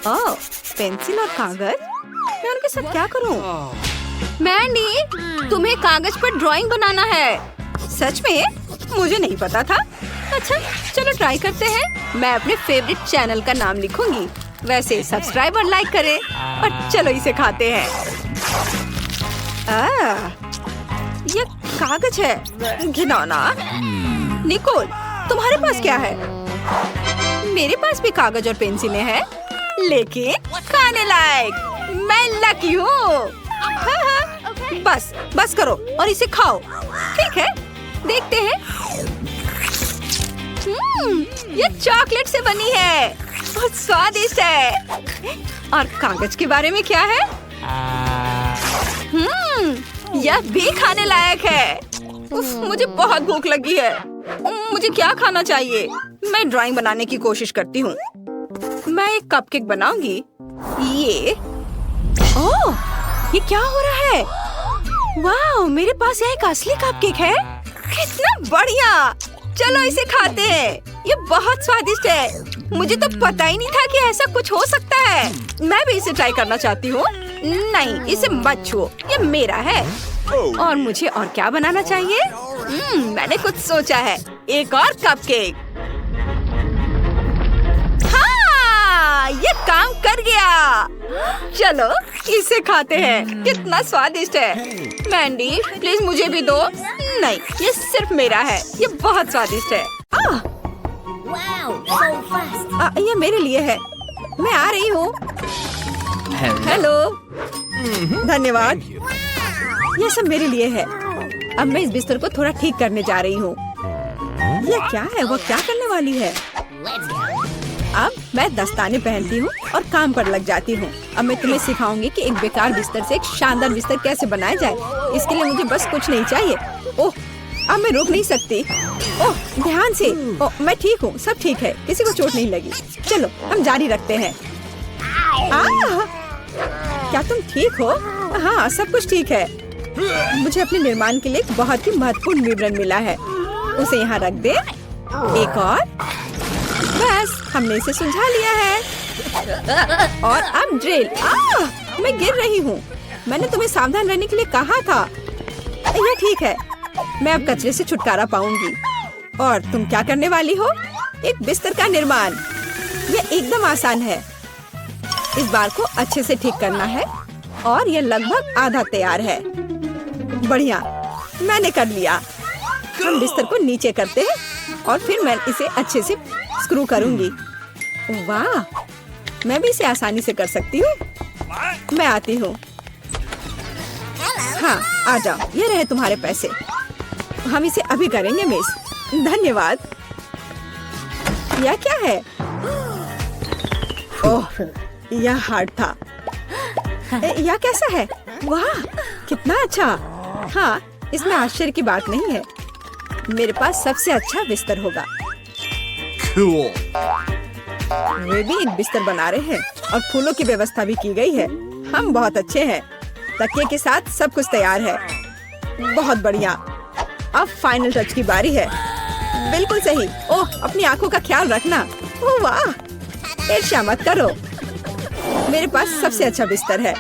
ओह, पेंसिल और कागज। मैं उनके साथ क्या करूं? मैंडी, तुम्हें कागज पर ड्राइंग बनाना है। सच में? मुझे नहीं पता था। अच्छा, चलो ट्राई करते हैं। मैं अपने फेवरेट चैनल का नाम लिखूंगी। वैसे सब्सक्राइब और लाइक करें। और चलो इसे खाते हैं। ये कागज है। घिनौना। निकोल, तुम्हारे पास क्या है? मेरे पास भी कागज और पेंसिलें हैं, लेकिन खाने लायक। मैं लकी हूँ। बस करो और इसे खाओ। ठीक है, देखते हैं। ये चॉकलेट से बनी है। बहुत स्वादिष्ट है। और कागज के बारे में क्या है? यह भी खाने लायक है। उफ, मुझे बहुत भूख लगी है। मुझे क्या खाना चाहिए? मैं ड्राइंग बनाने की कोशिश करती हूँ। मैं एक कपकेक बनाऊंगी। ओह, ये क्या हो रहा है? वाह, मेरे पास यह एक असली कपकेक है। कितना बढ़िया। चलो इसे खाते हैं। ये बहुत स्वादिष्ट है। मुझे तो पता ही नहीं था कि ऐसा कुछ हो सकता है। मैं भी इसे ट्राई करना चाहती हूँ। नहीं, इसे मत छुओ, ये मेरा है। और मुझे और क्या बनाना चाहिए? मैंने कुछ सोचा है। एक और कपकेक। हाँ, ये काम कर गया। चलो इसे खाते हैं, कितना स्वादिष्ट है। मैंडी प्लीज मुझे भी दो। नहीं, ये सिर्फ मेरा है, ये बहुत स्वादिष्ट है। ये मेरे लिए है, मैं आ रही हूँ। हेलो, धन्यवाद। ये सब मेरे लिए है। अब मैं इस बिस्तर को थोड़ा ठीक करने जा रही हूँ। ये क्या है? वो क्या करने वाली है? अब मैं दस्ताने पहनती हूँ और काम पर लग जाती हूँ। अब मैं तुम्हें सिखाऊंगी कि एक बेकार बिस्तर से एक शानदार बिस्तर कैसे बनाया जाए। इसके लिए मुझे बस कुछ नहीं चाहिए। ओह, अब मैं रुक नहीं सकती। ओह, ध्यान से। ओह, मैं ठीक हूँ, सब ठीक है, किसी को चोट नहीं लगी। चलो हम जारी रखते हैं। क्या तुम ठीक हो? हाँ, सब कुछ ठीक है। मुझे अपने निर्माण के लिए एक बहुत ही महत्वपूर्ण विवरण मिला है। उसे यहाँ रख दे। एक और। बस हमने इसे सुलझा लिया है। और अब ड्रिल। मैं गिर रही हूँ। मैंने तुम्हें सावधान रहने के लिए कहा था। यह ठीक है, मैं अब कचरे से छुटकारा पाऊंगी। और तुम क्या करने वाली हो? एक बिस्तर का निर्माण। यह एकदम आसान है। इस बार को अच्छे से ठीक करना है और यह लगभग आधा तैयार है। बढ़िया, मैंने कर लिया। हम बिस्तर को नीचे करते हैं और फिर मैं इसे अच्छे से स्क्रू करूंगी। वाह, मैं भी इसे आसानी से कर सकती हूँ। मैं आती हूँ। हाँ, आ जाओ, ये रहे तुम्हारे पैसे। हम इसे अभी करेंगे मिस। धन्यवाद। यह क्या है? ओह, यह हार्ड था। यह कैसा है? वाह, कितना अच्छा। हाँ, इसमें आश्चर्य की बात नहीं है। मेरे पास सबसे अच्छा बिस्तर होगा। Cool. वे भी एक बिस्तर बना रहे हैं और फूलों की व्यवस्था भी की गई है। हम बहुत अच्छे हैं। तकिए के साथ सब कुछ तैयार है। बहुत बढ़िया। अब फाइनल टच की बारी है। बिल्कुल सही। ओह, अपनी आंखों का ख्याल रखना। ओह वाह, ईर्ष्या मत करो। मेरे पास सबसे अच्छा बिस्तर है।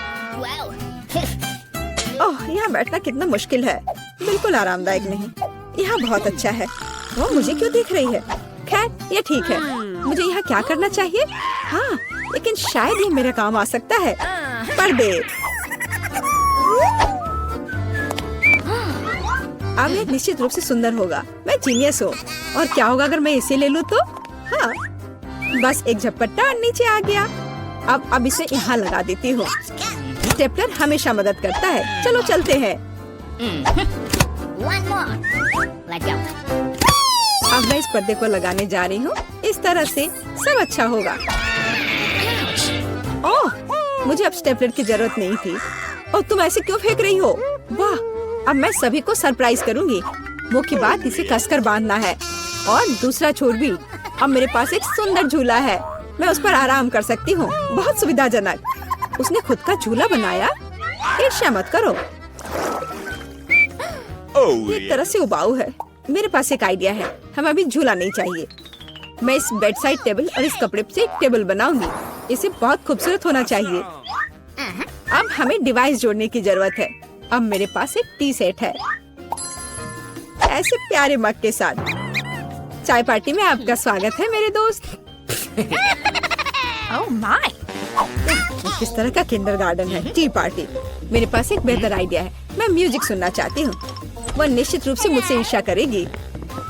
ओह, यहाँ बैठना कितना मुश्किल है। बिल्कुल आरामदायक नहीं। यहाँ बहुत अच्छा है। वो मुझे क्यों देख रही है? खैर, ये ठीक है। मुझे यहाँ क्या करना चाहिए? हाँ, लेकिन शायद ये मेरा काम आ सकता है। पर्दे। अब ये निश्चित रूप से सुंदर होगा। मैं जीनियस हूँ। और क्या होगा अगर मैं इसे ले लूँ तो? हाँ, बस एक झपट्टा और नीचे आ गया। अब इसे यहाँ लगा देती हूँ। स्टेपलर हमेशा मदद करता है। चलो चलते हैं। One more. Let's go. अब मैं इस पर्दे को लगाने जा रही हूँ। इस तरह से सब अच्छा होगा। ओह, मुझे अब स्टेपलर की जरूरत नहीं थी। और तुम ऐसे क्यों फेंक रही हो? वाह, अब मैं सभी को सरप्राइज करूँगी। मुख्य बात इसे कसकर बांधना है और दूसरा छोर भी। अब मेरे पास एक सुंदर झूला है। मैं उस पर आराम कर सकती हूँ। बहुत सुविधाजनक। उसने खुद का झूला बनाया। ईर्ष्या मत करो। एक तरह से उबाऊ है। मेरे पास एक आइडिया है। हमें अभी झूला नहीं चाहिए। मैं इस बेड साइड टेबल और इस कपड़े से एक टेबल बनाऊंगी। इसे बहुत खूबसूरत होना चाहिए। अब हमें डिवाइस जोड़ने की जरूरत है। अब मेरे पास एक टी सेट है, ऐसे प्यारे मग के साथ। चाय पार्टी में आपका स्वागत है मेरे दोस्त। Oh my! किस तरह का किंडरगार्टन है? T party. मेरे पास एक बेहतर आइडिया है। मैं म्यूजिक सुनना चाहती हूँ। वह निश्चित रूप से मुझसे ईर्ष्या करेगी।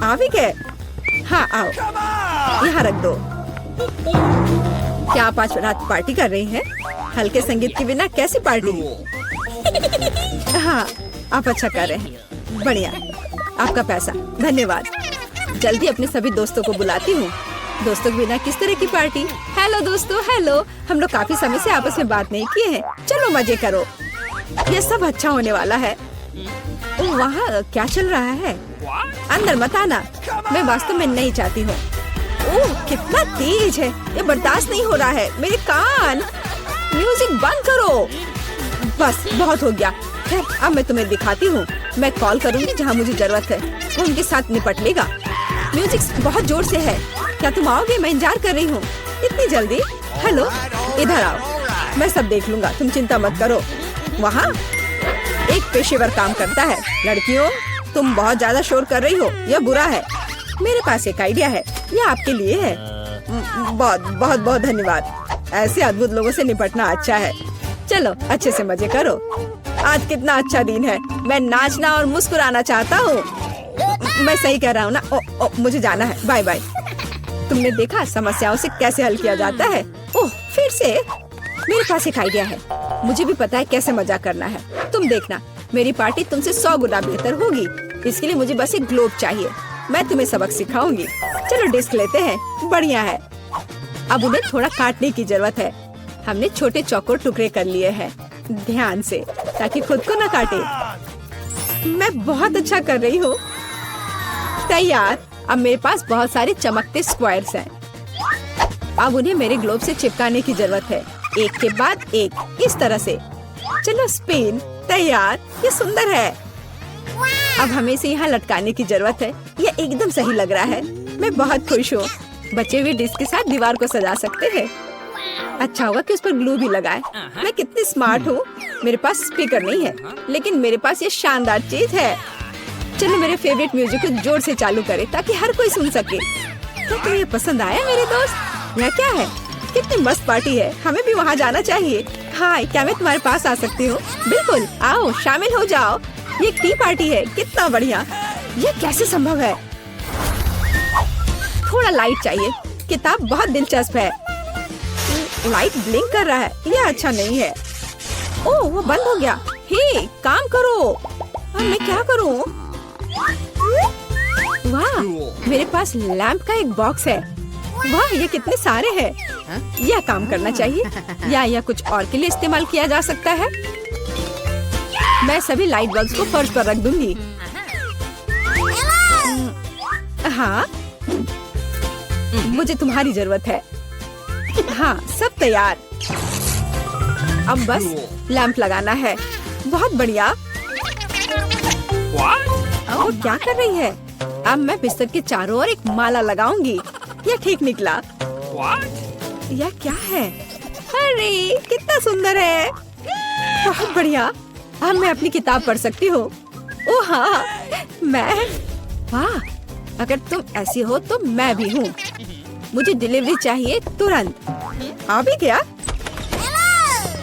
आ भी गए? हाँ, आओ, यहाँ रख दो। क्या आप आज रात पार्टी कर रही हैं? हल्के संगीत के बिना कैसी पार्टी? हाँ, आप अच्छा कर रहे हैं। बढ़िया, आपका पैसा। धन्यवाद। जल्दी अपने सभी दोस्तों को बुलाती हूँ। दोस्तों के बिना किस तरह की पार्टी? हेलो दोस्तों, हेलो। हम लोग काफी समय से आपस में बात नहीं किए हैं। चलो मजे करो। ये सब अच्छा होने वाला है। ओह, वहाँ क्या चल रहा है? अंदर मत आना। मैं वास्तव में नहीं चाहती हूँ। ओह, कितना तेज है। ये बर्दाश्त नहीं हो रहा है। मेरे कान। म्यूजिक बंद करो। बस बहुत हो गया। खैर, अब मैं तुम्हें दिखाती हूँ। मैं कॉल करूँगी जहाँ मुझे जरूरत है। वो उनके साथ निपट लेगा। म्यूजिक बहुत जोर से है। क्या तुम आओगे? मैं इंतजार कर रही हूँ। इतनी जल्दी? हेलो, इधर आओ। मैं सब देख लूंगा, तुम चिंता मत करो। वहाँ एक पेशेवर काम करता है। लड़कियों, तुम बहुत ज्यादा शोर कर रही हो। यह बुरा है। मेरे पास एक आइडिया है। यह आपके लिए है। बहुत बहुत बहुत धन्यवाद। ऐसे अद्भुत लोगों से निपटना अच्छा है। चलो अच्छे से मजे करो। आज कितना अच्छा दिन है। मैं नाचना और मुस्कुराना चाहता हूँ। मैं सही कह रहा हूँ ना? ओ, मुझे जाना है। Bye bye. तुमने देखा समस्याओं से कैसे हल किया जाता है? ओह, फिर से मेरे पास एक आइडिया है। मुझे भी पता है कैसे मजाक करना है। तुम देखना, मेरी पार्टी तुमसे 100 गुना बेहतर होगी। इसके लिए मुझे बस एक ग्लोब चाहिए। मैं तुम्हें सबक सिखाऊंगी। चलो डिस्क लेते हैं। बढ़िया है। अब उन्हें थोड़ा काटने की जरूरत है। हमने छोटे चौकोर टुकड़े कर लिए हैं, ध्यान से, ताकि खुद को न काटे। मैं बहुत अच्छा कर रही हूँ। तैयार। अब मेरे पास बहुत सारे चमकते स्क्वायर्स हैं। अब उन्हें मेरे ग्लोब से चिपकाने की जरूरत है, एक के बाद एक, इस तरह से। चलो स्पिन। तैयार। ये सुंदर है। अब हमें इसे यहाँ लटकाने की जरूरत है। ये एकदम सही लग रहा है। मैं बहुत खुश हूँ। बचे हुए डिस्क के साथ दीवार को सजा सकते हैं। अच्छा होगा कि उस पर ग्लू भी लगाए। मैं कितनी स्मार्ट हूँ। मेरे पास स्पीकर नहीं है, लेकिन मेरे पास ये शानदार चीज है। चलो मेरे फेवरेट म्यूजिक को जोर से चालू करें ताकि हर कोई सुन सके। क्या तुम्हें ये पसंद आया मेरे दोस्त? यह क्या है? कितनी मस्त पार्टी है। हमें भी वहाँ जाना चाहिए। हाय, क्या मैं तुम्हारे पास आ सकती हूँ? बिल्कुल, आओ शामिल हो जाओ। ये एक टी पार्टी है। कितना बढ़िया। ये कैसे संभव है? थोड़ा लाइट चाहिए। किताब बहुत दिलचस्प है। लाइट ब्लिंक कर रहा है। ये अच्छा नहीं है। ओह, वो बंद हो गया। हे, काम करो। अब मैं क्या करूँ? वाह, मेरे पास लैंप का एक बॉक्स है। वाह, ये कितने सारे हैं। यह काम करना चाहिए या कुछ और के लिए इस्तेमाल किया जा सकता है। मैं सभी लाइट बल्ब्स को फर्श पर रख दूंगी। हाँ, मुझे तुम्हारी जरूरत है। हाँ, सब तैयार। अब बस लैंप लगाना है। बहुत बढ़िया। वो क्या कर रही है? अब मैं बिस्तर के चारों ओर एक माला लगाऊंगी। यह ठीक निकला। यह क्या है? अरे कितना सुंदर है। बहुत बढ़िया। अब मैं अपनी किताब पढ़ सकती हूँ। ओह हाँ, मैं। वाह, अगर तुम ऐसी हो तो मैं भी हूँ। मुझे डिलीवरी चाहिए तुरंत। आ भी गया।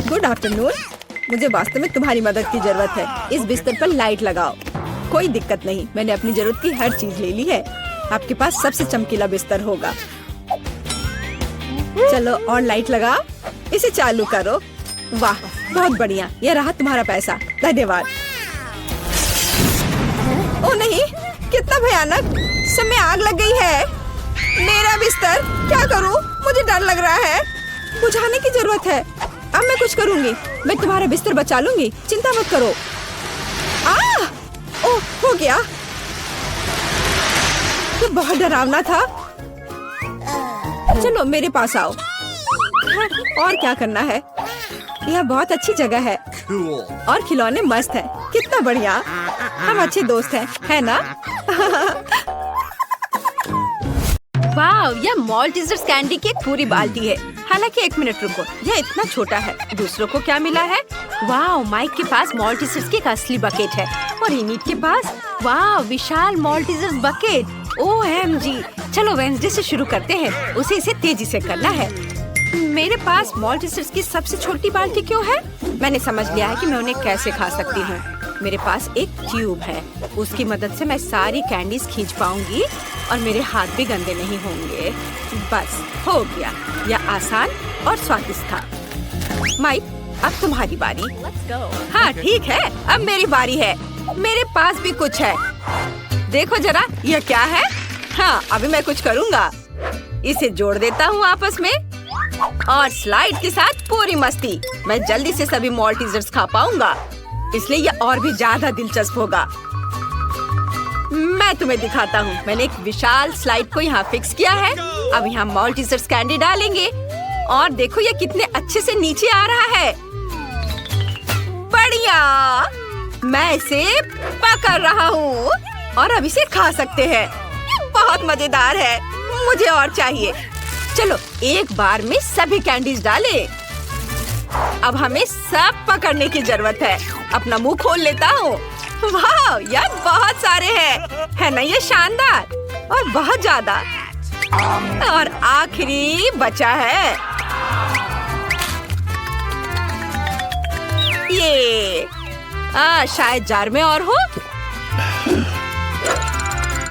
Good afternoon. मुझे वास्तव में तुम्हारी मदद की जरूरत है। इस बिस्तर पर लाइट लगाओ। कोई दिक्कत नहीं, मैंने अपनी जरूरत की हर चीज ले ली है। आपके पास सबसे चमकीला बिस्तर होगा। चलो और लाइट लगाओ। इसे चालू करो। वाह, बहुत बढ़िया। यह रहा तुम्हारा पैसा। धन्यवाद। ओ नहीं, कितना भयानक। सब में आग लग गई है। मेरा बिस्तर, क्या करूं? मुझे डर लग रहा है। बुझाने की जरूरत है। अब मैं कुछ करूंगी। मैं तुम्हारा बिस्तर बचा लूंगी, चिंता मत करो। ओह, हो गया। ये बहुत डरावना था। चलो मेरे पास आओ। और क्या करना है? यह बहुत अच्छी जगह है। Cool. और खिलौने मस्त हैं। कितना बढ़िया। हम अच्छे दोस्त हैं, है ना? वाह, यह मॉल्टीजर्स कैंडी की एक पूरी बाल्टी है। हालांकि 1 मिनट रुको, यह इतना छोटा है। दूसरों को क्या मिला है? वाह, माइक के पास मॉल्टीजर्स की एक असली बकेट है। और इनिट के पास वाह, विशाल मॉल्टीजर्स बकेट। OMG। चलो वेंसडे से शुरू करते हैं। उसे इसे तेजी से करना है। मेरे पास मॉल्टीजर्स की सबसे छोटी बाल्टी क्यों है? मैंने समझ लिया है कि मैं उन्हें कैसे खा सकती हूँ। मेरे पास एक ट्यूब है। उसकी मदद से मैं सारी कैंडीज खींच पाऊंगी और मेरे हाथ भी गंदे नहीं होंगे। बस हो गया। यह आसान और स्वादिष्ट था। माइक, अब तुम्हारी बारी। हाँ ठीक है, अब मेरी बारी है। मेरे पास भी कुछ है। देखो जरा, यह क्या है? हाँ, अभी मैं कुछ करूँगा। इसे जोड़ देता हूँ आपस में और स्लाइड के साथ पूरी मस्ती। मैं जल्दी से सभी मॉल्टीजर्स खा पाऊंगा, इसलिए यह और भी ज्यादा दिलचस्प होगा। मैं तुम्हें दिखाता हूँ। मैंने एक विशाल स्लाइड को यहाँ फिक्स किया है। अब यहाँ मॉल्टीजर्स कैंडी डालेंगे और देखो ये कितने अच्छे से नीचे आ रहा है। बढ़िया। मैं इसे पकड़ रहा हूँ और अब इसे खा सकते हैं। बहुत मजेदार है। मुझे और चाहिए। चलो एक बार में सभी कैंडीज डालें। अब हमें सब पकड़ने की जरूरत है। अपना मुंह खोल लेता हूँ। वाह, यार बहुत सारे हैं, है ना? ये शानदार और बहुत ज्यादा। और आखिरी बचा है। ये शायद जार में और हो।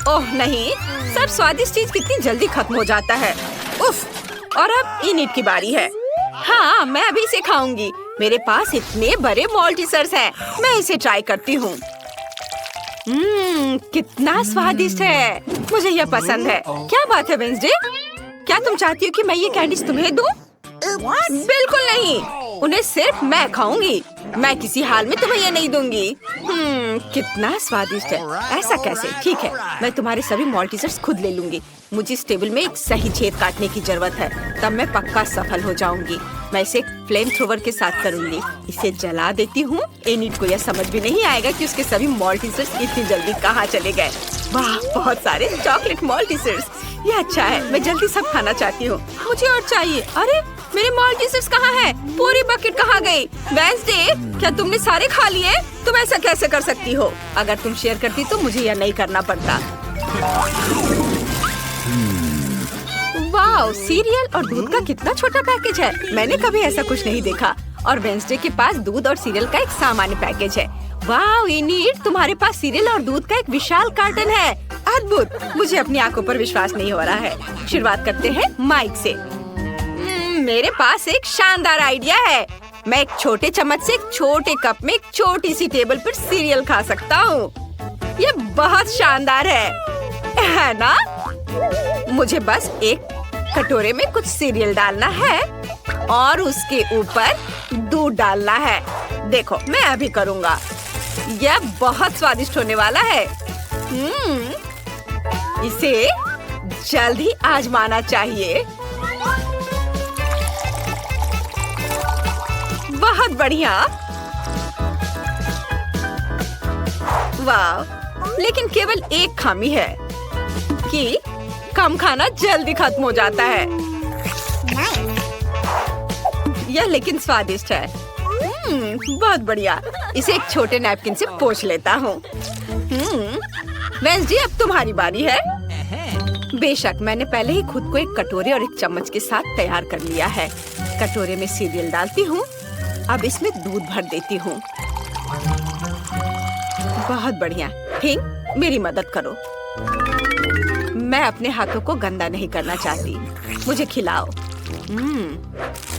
ओह नहीं, सब स्वादिष्ट चीज कितनी जल्दी खत्म हो जाता है। उफ, और अब इनिट की बारी है। हाँ, मैं अभी इसे खाऊंगी। मेरे पास इतने बड़े मॉल्टीसर्स हैं। मैं इसे ट्राई करती हूँ। कितना स्वादिष्ट है। मुझे यह पसंद है। क्या बात है वेंसडे? क्या तुम चाहती हो कि मैं ये कैंडीज तुम्हें दूँ? बिल्कुल नहीं, उन्हें सिर्फ मैं खाऊंगी। मैं किसी हाल में तुम्हें ये नहीं दूंगी। कितना स्वादिष्ट है। ऐसा कैसे? ठीक है, मैं तुम्हारे सभी मॉल्टीसर्स खुद ले लूंगी। मुझे इस टेबल में एक सही छेद काटने की जरूरत है, तब मैं पक्का सफल हो जाऊंगी। मैं इसे फ्लेम थ्रोवर के साथ करूंगी। इसे जला देती हूँ। एनिट को यह समझ भी नहीं आएगा कि उसके सभी मॉल्टीसर्स इतनी जल्दी कहाँ चले गए। वाह, बहुत सारे चॉकलेट मॉल्टीसर्स। ये अच्छा है। मैं जल्दी सब खाना चाहती हूँ। मुझे और चाहिए। अरे मेरे मॉल्टीसर्स कहाँ हैं? पूरी बकेट कहाँ गई? वेंसडे, क्या तुमने सारे खा लिए? तुम ऐसा कैसे कर सकती हो? अगर तुम शेयर करती तो मुझे यह नहीं करना पड़ता। वाह, सीरियल और दूध का कितना छोटा पैकेज है। मैंने कभी ऐसा कुछ नहीं देखा। और वेंसडे के पास दूध और सीरियल का एक सामान्य पैकेज है। वाह इनिट, तुम्हारे पास सीरियल और दूध का एक विशाल कार्टन है। अद्भुत। मुझे अपनी आंखों पर विश्वास नहीं हो रहा है। शुरुआत करते हैं माइक से। मेरे पास एक शानदार आइडिया है। मैं एक छोटे चम्मच से एक छोटे कप में एक छोटी सी टेबल पर सीरियल खा सकता हूँ। ये बहुत शानदार है ना? मुझे बस एक कटोरे में कुछ सीरियल डालना है और उसके ऊपर दूध डालना है। देखो, मैं अभी करूँगा। यह बहुत स्वादिष्ट होने वाला है। इसे जल्द ही आजमाना चाहिए। बहुत बढ़िया। वाह, लेकिन केवल एक खामी है कि कम खाना जल्दी खत्म हो जाता है। यह लेकिन स्वादिष्ट है। बहुत बढ़िया। इसे एक छोटे नैपकिन से पोंछ लेता हूँ। वेंसडे, अब तुम्हारी बारी है। बेशक, मैंने पहले ही खुद को एक कटोरे और एक चम्मच के साथ तैयार कर लिया है। कटोरे में सीरियल डालती हूँ। अब इसमें दूध भर देती हूँ। बहुत बढ़िया। थिंक, मेरी मदद करो। मैं अपने हाथों को गंदा नहीं करना चाहती। मुझे खिलाओ।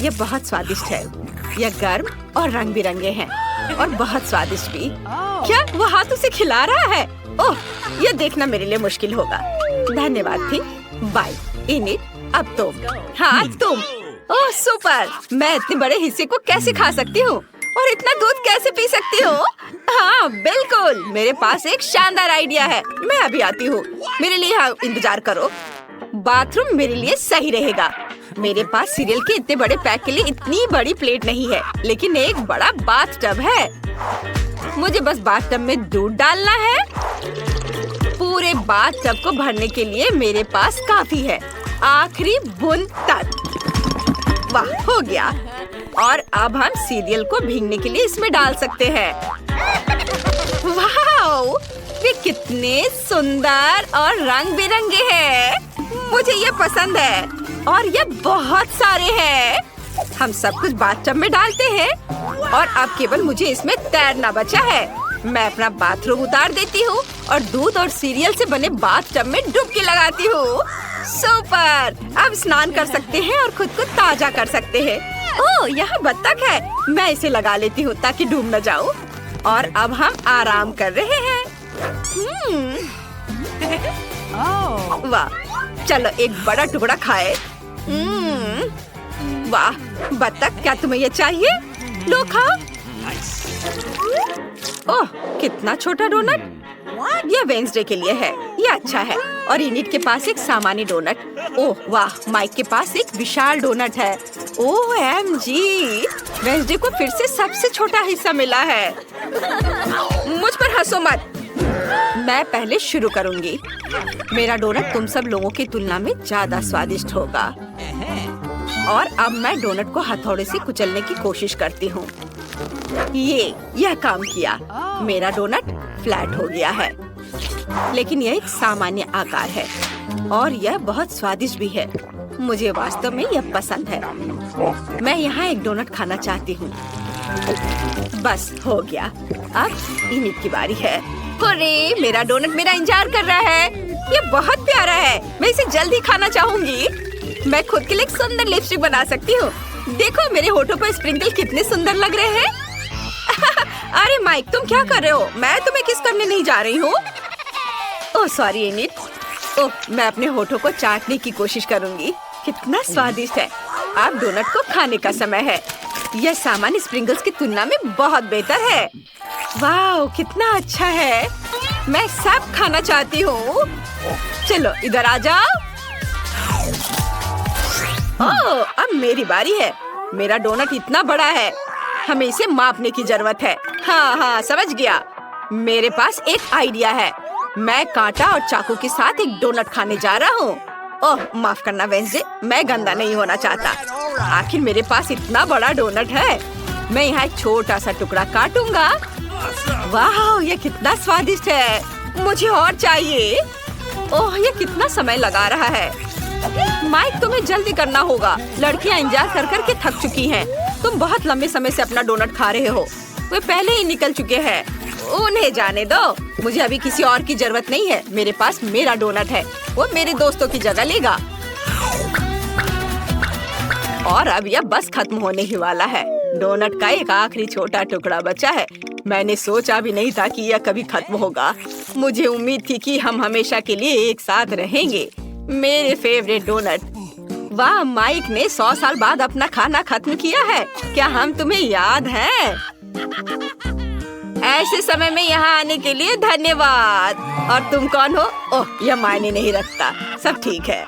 यह बहुत स्वादिष्ट है। यह गर्म और रंग बिरंगे हैं और बहुत स्वादिष्ट भी। क्या वो हाथों से खिला रहा है? ओह, यह देखना मेरे लिए मुश्किल होगा। धन्यवाद थिंक। बाय इनिट, अब तुम। हाँ, तुम। ओह सुपर। मैं इतने बड़े हिस्से को कैसे खा सकती हूँ और इतना दूध कैसे पी सकती हूँ? हाँ बिल्कुल, मेरे पास एक शानदार आइडिया है। मैं अभी आती हूँ। मेरे लिए यहाँ इंतजार करो। बाथरूम मेरे लिए सही रहेगा। मेरे पास सीरियल के इतने बड़े पैक के लिए इतनी बड़ी प्लेट नहीं है, लेकिन एक बड़ा बाथ टब है। मुझे बस बाथ टब में दूध डालना है। पूरे बाथ टब को भरने के लिए मेरे पास काफी है। आखिरी बूंद तक। वाह, हो गया। और अब हम सीरियल को भीगने के लिए इसमें डाल सकते हैं। वाह, वे कितने सुंदर और रंग बिरंगे हैं। मुझे ये पसंद है और ये बहुत सारे हैं। हम सब कुछ बाथटब में डालते हैं और अब केवल मुझे इसमें तैरना बचा है। मैं अपना बाथरूम उतार देती हूँ और दूध और सीरियल से बने बाथटब में डुबकी लगाती हूँ। सुपर। अब स्नान कर सकते हैं और खुद को ताजा कर सकते हैं। ओह, यहाँ बत्तख है। मैं इसे लगा लेती हूँ ताकि डूब न जाऊँ। और अब हम आराम कर रहे हैं। वाह, चलो एक बड़ा टुकड़ा खाए। वाह बत्तख, क्या तुम्हें ये चाहिए? लो खाओ। ओह, कितना छोटा डोनट। यह वेंसडे के लिए है। यह अच्छा है। और इनिट के पास एक सामान्य डोनट। ओह वाह, माइक के पास एक विशाल डोनट है। OMG, वेंसडे को फिर से सबसे छोटा हिस्सा मिला है। मुझ पर हंसो मत। मैं पहले शुरू करूंगी। मेरा डोनट तुम सब लोगों की तुलना में ज्यादा स्वादिष्ट होगा। और अब मैं डोनट को हथौड़े से कुचलने की कोशिश करती हूँ। यह काम किया। मेरा डोनट फ्लैट हो गया है, लेकिन यह एक सामान्य आकार है और यह बहुत स्वादिष्ट भी है। मुझे वास्तव में यह पसंद है। मैं यहाँ एक डोनट खाना चाहती हूँ। बस हो गया। अब इनिट की बारी है। अरे मेरा डोनट मेरा इंतजार कर रहा है। ये बहुत प्यारा है, मैं इसे जल्दी खाना चाहूंगी। मैं खुद के लिए एक सुंदर लिपस्टिक बना सकती हूँ। देखो मेरे होठों पर स्प्रिंकल कितने सुंदर लग रहे हैं। अरे माइक, तुम क्या कर रहे हो? मैं तुम्हें किस करने नहीं जा रही हूँ। Oh sorry init. ओह, मैं अपने होठों को चाटने की कोशिश करूंगी। कितना स्वादिष्ट है। अब डोनट को खाने का समय है। यह सामान्य स्प्रिंगल्स की तुलना में बहुत बेहतर है। वाह, कितना अच्छा है। मैं सब खाना चाहती हूँ। चलो इधर आ जाओ। ओह, अब मेरी बारी है। मेरा डोनट इतना बड़ा है, हमें इसे मापने की जरूरत है। हाँ, समझ गया। मेरे पास एक आइडिया है। मैं कांटा और चाकू के साथ एक डोनट खाने जा रहा हूँ। ओह माफ करना वेंसडे, मैं गंदा नहीं होना चाहता। आखिर मेरे पास इतना बड़ा डोनट है। मैं यहाँ एक छोटा सा टुकड़ा काटूंगा। वाह, ये कितना स्वादिष्ट है। मुझे और चाहिए। ओह, ये कितना समय लगा रहा है। माइक, तुम्हें जल्दी करना होगा। लड़कियाँ इंतजार कर कर के थक चुकी हैं। तुम बहुत लंबे समय से अपना डोनट खा रहे हो। वे पहले ही निकल चुके हैं। उन्हें जाने दो। मुझे अभी किसी और की जरूरत नहीं है। मेरे पास मेरा डोनट है, वो मेरे दोस्तों की जगह लेगा। और अब यह बस खत्म होने ही वाला है। डोनट का एक आखिरी छोटा टुकड़ा बचा है। मैंने सोचा भी नहीं था कि यह कभी खत्म होगा। मुझे उम्मीद थी कि हम हमेशा के लिए एक साथ रहेंगे। मेरे फेवरेट डोनट। वाह, माइक ने 100 साल बाद अपना खाना खत्म किया है। क्या हम तुम्हें याद हैं? ऐसे समय में यहाँ आने के लिए धन्यवाद। और तुम कौन हो? ओह, यह मायने नहीं रखता। सब ठीक है।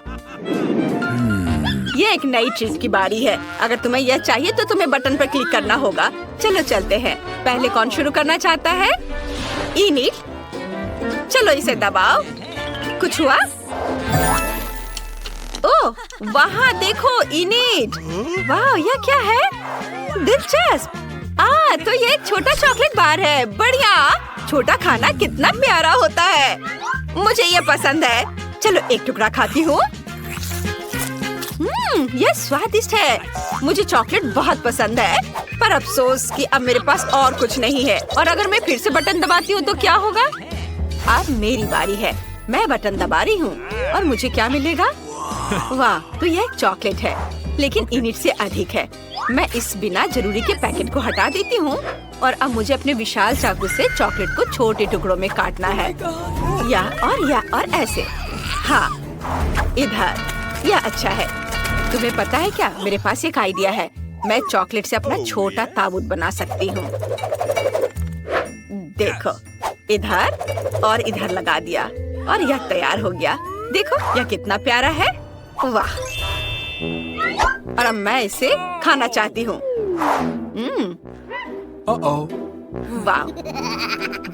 ये एक नई चीज की बारी है। अगर तुम्हें यह चाहिए तो तुम्हें बटन पर क्लिक करना होगा। चलो चलते हैं। पहले कौन शुरू करना चाहता है? इनिट। चलो इसे दबाओ। कुछ हुआ? ओह, वहाँ देखो इनिट। वाह, यह क्या है? दिलचस्प। तो ये एक छोटा चॉकलेट बार है। बढ़िया। छोटा खाना कितना प्यारा होता है। मुझे ये पसंद है। चलो एक टुकड़ा खाती हूँ। ये स्वादिष्ट है। मुझे चॉकलेट बहुत पसंद है, पर अफसोस कि अब मेरे पास और कुछ नहीं है। और अगर मैं फिर से बटन दबाती हूँ तो क्या होगा? अब मेरी बारी है। मैं बटन दबा रही हूँ और मुझे क्या मिलेगा? वाह, तो यह एक चॉकलेट है, लेकिन इनिट से अधिक है। मैं इस बिना जरूरी के पैकेट को हटा देती हूँ और अब मुझे अपने विशाल चाकू से चॉकलेट को छोटे टुकड़ों में काटना है। या और ऐसे। हाँ, इधर। यह अच्छा है। तुम्हें पता है क्या, मेरे पास एक आइडिया है। मैं चॉकलेट से अपना छोटा ताबूत बना सकती हूँ। देखो, इधर और इधर लगा दिया और यह तैयार हो गया। देखो यह कितना प्यारा है। वाह, और अब मैं इसे खाना चाहती हूँ। वाह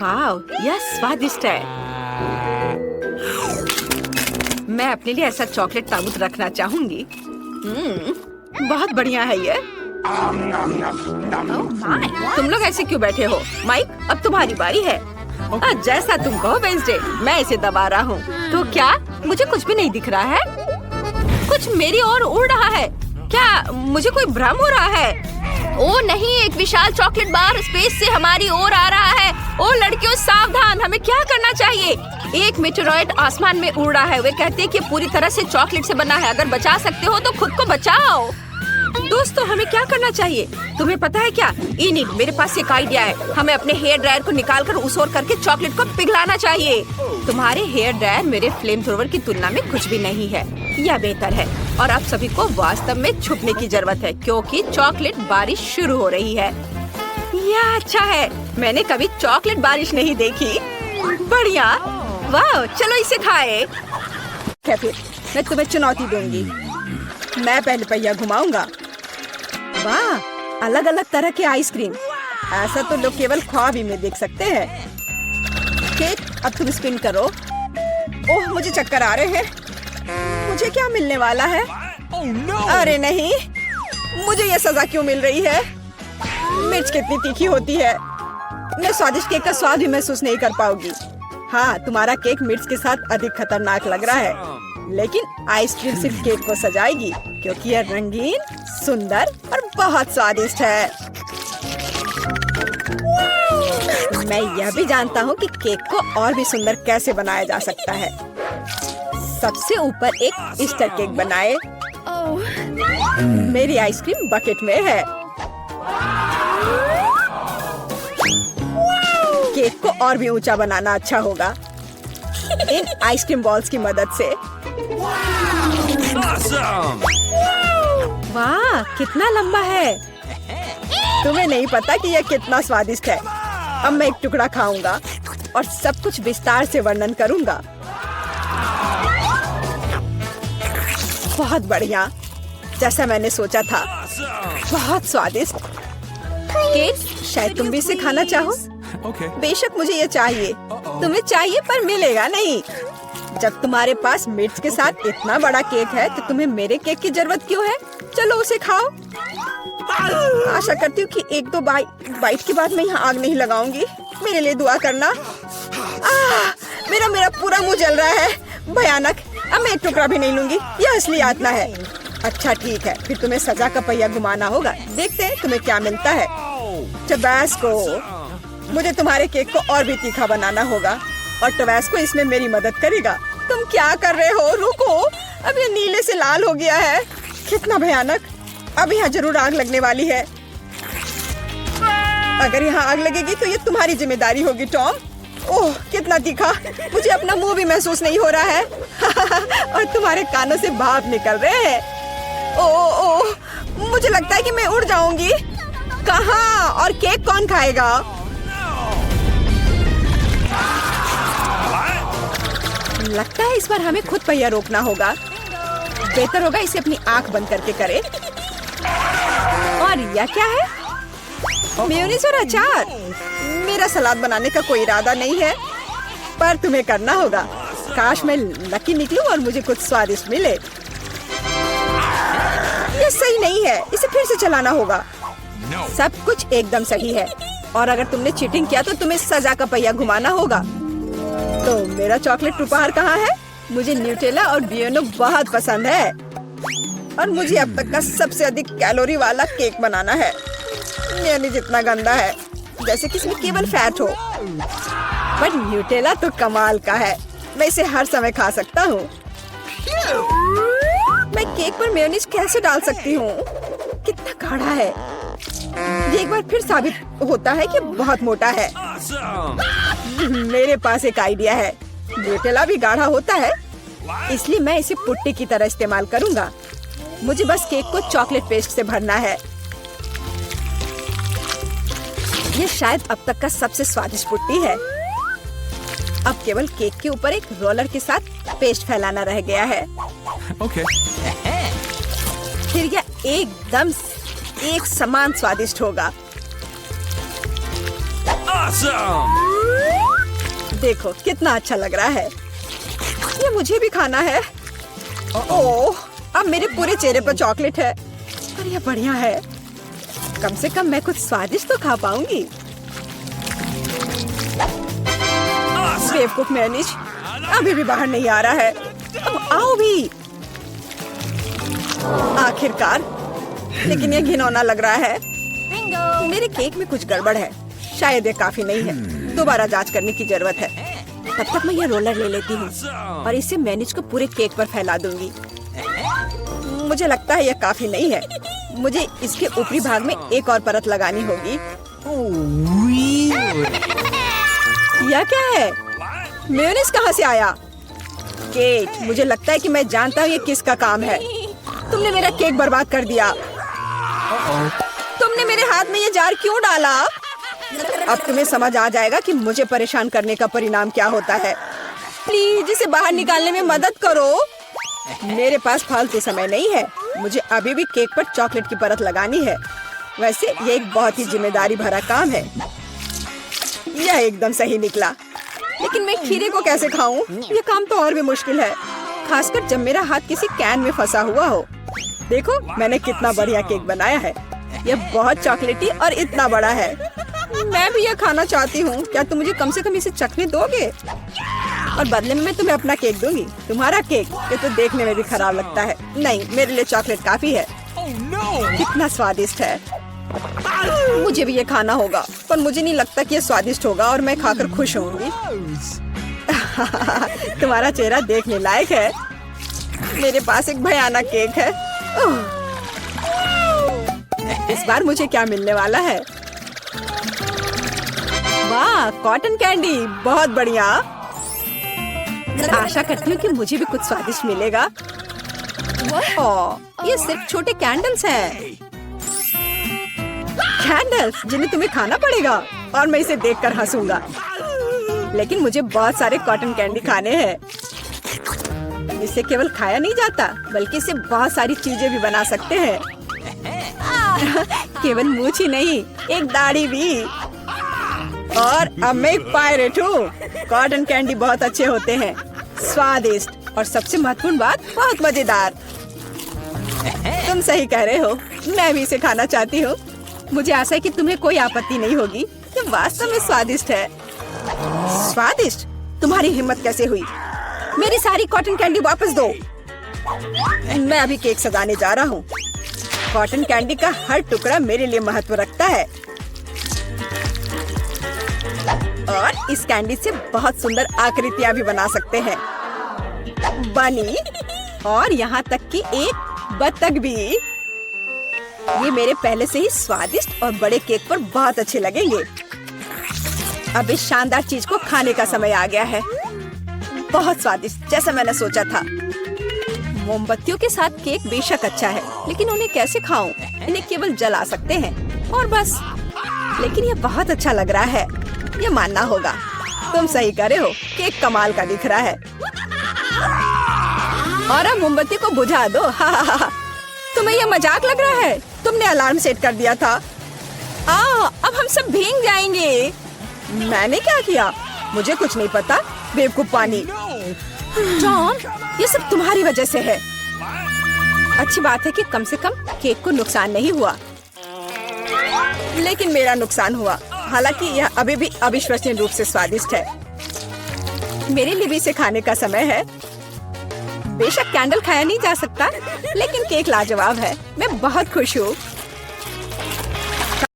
वाह, यह स्वादिष्ट है। मैं अपने लिए ऐसा चॉकलेट ताबूत रखना चाहूंगी। बहुत बढ़िया है ये। तुम लोग ऐसे क्यों बैठे हो? माइक, अब तुम्हारी बारी है। जैसा तुम कहो वेंसडे, मैं इसे दबा रहा हूँ। तो क्या मुझे कुछ भी नहीं दिख रहा है? कुछ मेरी ओर उड़ रहा है। क्या मुझे कोई भ्रम हो रहा है? ओ नहीं, एक विशाल चॉकलेट बार स्पेस से हमारी ओर आ रहा है। ओ लड़कियों सावधान, हमें क्या करना चाहिए? एक मेटेरॉइड आसमान में उड़ रहा है। वे कहते हैं कि पूरी तरह से चॉकलेट से बना है। अगर बचा सकते हो तो खुद को बचाओ। दोस्तों, हमें क्या करना चाहिए? तुम्हें पता है क्या? इनिट, मेरे पास एक आइडिया है। हमें अपने हेयर ड्रायर को निकालकर उस ओर करके चॉकलेट को पिघलाना चाहिए। तुम्हारे हेयर ड्रायर मेरे फ्लेम थ्रोवर की तुलना में कुछ भी नहीं है। यह बेहतर है। और आप सभी को वास्तव में छुपने की जरूरत है, क्योंकि चॉकलेट बारिश शुरू हो रही है। यह अच्छा है। मैंने कभी चॉकलेट बारिश नहीं देखी। बढ़िया। वाह, चलो इसे खाए। फिर मैं तुम्हें चुनौती दूंगी। मैं पहले पहिया घुमाऊंगा। वाह, अलग अलग तरह के आइसक्रीम। ऐसा तो लोग केवल ख्वाब ही में देख सकते हैं। केक, अब तुम स्पिन करो। ओह, मुझे चक्कर आ रहे हैं। मुझे क्या मिलने वाला है? अरे नहीं, मुझे ये सजा क्यों मिल रही है? मिर्च कितनी तीखी होती है। मैं स्वादिष्ट केक का स्वाद भी महसूस नहीं कर पाऊंगी। हाँ, तुम्हारा केक मिर्च के साथ अधिक खतरनाक लग रहा है, लेकिन आइसक्रीम सिर्फ केक को सजाएगी, क्योंकि यह रंगीन, सुंदर और बहुत स्वादिष्ट है। मैं यह भी जानता हूँ कि केक को और भी सुंदर कैसे बनाया जा सकता है। सबसे ऊपर एक ईस्टर केक बनाए। मेरी आइसक्रीम बकेट में है। केक को और भी ऊंचा बनाना अच्छा होगा इन आइसक्रीम बॉल्स की मदद से। Awesome! वाह, कितना लंबा है। तुम्हें नहीं पता कि यह कितना स्वादिष्ट है। अब मैं एक टुकड़ा खाऊंगा और सब कुछ विस्तार से वर्णन करूंगा। बहुत बढ़िया, जैसा मैंने सोचा था। बहुत स्वादिष्ट केक। शायद तुम भी इसे खाना चाहो। Okay. बेशक मुझे ये चाहिए। तुम्हें चाहिए पर मिलेगा नहीं। जब तुम्हारे पास मिर्च के साथ इतना बड़ा केक है तो तुम्हें मेरे केक की जरूरत क्यों है? चलो उसे खाओ। आशा करती हूँ कि एक दो बाइट के बाद मैं यहाँ आग नहीं लगाऊंगी। मेरे लिए दुआ करना। मेरा पूरा मुंह जल रहा है। भयानक। अब मैं एक टुकड़ा भी नहीं लूंगी। यह असली यातना है। अच्छा ठीक है, फिर तुम्हें सजा का पहिया घुमाना होगा। देखते हैं तुम्हें क्या मिलता है। टबैस्को। मुझे तुम्हारे केक को और भी तीखा बनाना होगा और टबैस्को इसमें मेरी मदद करेगा। तुम क्या कर रहे हो? रुको, अब ये नीले से लाल हो गया है। कितना भयानक। अब यहाँ जरूर आग लगने वाली है। अगर यहाँ आग लगेगी तो ये तुम्हारी जिम्मेदारी होगी टॉम। ओह, कितना तीखा। मुझे अपना मुंह भी महसूस नहीं हो रहा है और तुम्हारे कानों से भाप निकल रहे हैं। ओह, मुझे लगता है कि मैं उड़ जाऊंगी। कहाँ? और केक कौन खाएगा? लगता है इस बार हमें खुद पहिया रोकना होगा। बेहतर होगा इसे अपनी आंख बंद करके करे। और यह क्या है? मेयोनीज और अचार। मेरा सलाद बनाने का कोई इरादा नहीं है, पर तुम्हें करना होगा। काश मैं लकी निकलूं और मुझे कुछ स्वादिष्ट मिले। ये सही नहीं है, इसे फिर से चलाना होगा। सब कुछ एकदम सही है और अगर तुमने चीटिंग किया तो तुम्हें सजा का पहिया घुमाना होगा। तो मेरा चॉकलेट उपहार कहाँ है? मुझे न्यूटेला और बियोनो बहुत पसंद है और मुझे अब तक का सबसे अधिक कैलोरी वाला केक बनाना है। मेयोनीज जितना गंदा है, जैसे कि इसमें केवल फैट हो। पर न्यूटेला तो कमाल का है। मैं इसे हर समय खा सकता हूँ। मैं केक पर मेयोनीज कैसे डाल सकती हूँ? कितना गाढ़ा है। ये एक बार फिर साबित होता है कि बहुत मोटा है। मेरे पास एक आइडिया है। न्यूटेला भी गाढ़ा होता है, इसलिए मैं इसे पुट्टी की तरह इस्तेमाल करूंगा। मुझे बस केक को चॉकलेट पेस्ट से भरना है। ये शायद अब तक का सबसे स्वादिष्ट पुट्टी है। अब केवल केक के ऊपर एक रोलर के साथ पेस्ट फैलाना रह गया है। Okay. फिर यह एकदम एक समान स्वादिष्ट होगा। Awesome! देखो कितना अच्छा लग रहा है। ये मुझे भी खाना है। ओह, अब मेरे पूरे चेहरे पर चॉकलेट है और यह बढ़िया है। कम से कम मैं कुछ स्वादिष्ट तो खा पाऊंगी। बेवकूफ मेयोनीज अभी भी बाहर नहीं आ रहा है। अब आओ भी। आखिरकार, लेकिन यह घिनौना लग रहा है। मेरे केक में कुछ गड़बड़ है। शायद ये काफी नहीं है। दोबारा जांच करने की जरूरत है। तब तक मैं यह रोलर ले लेती हूँ और इसे मेयोनीज को पूरे केक पर फैला दूंगी। मुझे लगता है यह काफी नहीं है। मुझे इसके ऊपरी भाग में एक और परत लगानी होगी। यह क्या है? मेयोनीज कहाँ से आया? केट, मुझे लगता है कि मैं जानता हूँ ये किसका काम है। तुमने मेरा केक बर्बाद कर दिया। तुमने मेरे हाथ में ये जार क्यों डाला? अब तुम्हें समझ आ जाएगा कि मुझे परेशान करने का परिणाम क्या होता है। प्लीज इसे बाहर निकालने में मदद करो। मेरे पास फालतू समय नहीं है। मुझे अभी भी केक पर चॉकलेट की परत लगानी है। वैसे ये एक बहुत ही जिम्मेदारी भरा काम है। यह एकदम सही निकला, लेकिन मैं खीरे को कैसे खाऊं? यह काम तो और भी मुश्किल है, खासकर जब मेरा हाथ किसी कैन में फंसा हुआ हो। देखो मैंने कितना बढ़िया केक बनाया है। यह बहुत चॉकलेटी और इतना बड़ा है। मैं भी यह खाना चाहती हूँ। क्या तुम मुझे कम से कम इसे चखने दोगे? और बदले में मैं तुम्हें अपना केक दूंगी। तुम्हारा केक ये तो देखने में भी खराब लगता है। नहीं, मेरे लिए चॉकलेट काफी है। कितना स्वादिष्ट है। मुझे भी ये खाना होगा, पर मुझे नहीं लगता कि ये स्वादिष्ट होगा और मैं खाकर खुश होंगी। तुम्हारा चेहरा देखने लायक है। मेरे पास एक भयानक केक है। इस बार मुझे क्या मिलने वाला है? वाह, कॉटन कैंडी, बहुत बढ़िया। आशा करती हूँ कि मुझे भी कुछ स्वादिष्ट मिलेगा। ओह, ये सिर्फ छोटे कैंडल्स हैं। कैंडल्स जिन्हें तुम्हें खाना पड़ेगा और मैं इसे देखकर हंसूंगा। लेकिन मुझे बहुत सारे कॉटन कैंडी खाने हैं। इसे केवल खाया नहीं जाता, बल्कि इसे बहुत सारी चीजें भी बना सकते हैं। केवल मूंछ ही नहीं, एक दाढ़ी भी। और अब मैं एक पायरेट हूँ। कॉटन कैंडी बहुत अच्छे होते हैं, स्वादिष्ट और सबसे महत्वपूर्ण बात, बहुत मजेदार। तुम सही कह रहे हो, मैं भी इसे खाना चाहती हूँ। मुझे आशा है कि तुम्हें कोई आपत्ति नहीं होगी। ये वास्तव में स्वादिष्ट है। स्वादिष्ट? तुम्हारी हिम्मत कैसे हुई? मेरी सारी कॉटन कैंडी वापस दो। मैं अभी केक सजाने जा रहा हूँ। कॉटन कैंडी का हर टुकड़ा मेरे लिए महत्व रखता है। और इस कैंडी से बहुत सुंदर आकृतियाँ भी बना सकते हैं। बनी, और यहाँ तक कि एक बत्तख भी। ये मेरे पहले से ही स्वादिष्ट और बड़े केक पर बहुत अच्छे लगेंगे। अब इस शानदार चीज को खाने का समय आ गया है। बहुत स्वादिष्ट, जैसा मैंने सोचा था। मोमबत्तियों के साथ केक बेशक अच्छा है, लेकिन उन्हें कैसे खाऊं? इन्हें केवल जला सकते हैं और बस। लेकिन ये बहुत अच्छा लग रहा है, ये मानना होगा। तुम सही कह रहे हो, केक कमाल का दिख रहा है। और अब मोमबत्ती को बुझा दो। तुम्हें ये मजाक लग रहा है? तुमने अलार्म सेट कर दिया था। अब हम सब भीग जाएंगे। मैंने क्या किया? मुझे कुछ नहीं पता, बेवकूफ पानी। जॉन, ये सब तुम्हारी वजह से है। अच्छी बात है कि कम से कम केक को नुकसान नहीं हुआ, लेकिन मेरा नुकसान हुआ। हालांकि यह अभी भी अविश्वसनीय रूप से स्वादिष्ट है। मेरे लिए भी इसे खाने का समय है। बेशक कैंडल खाया नहीं जा सकता, लेकिन केक लाजवाब है। मैं बहुत खुश हूँ।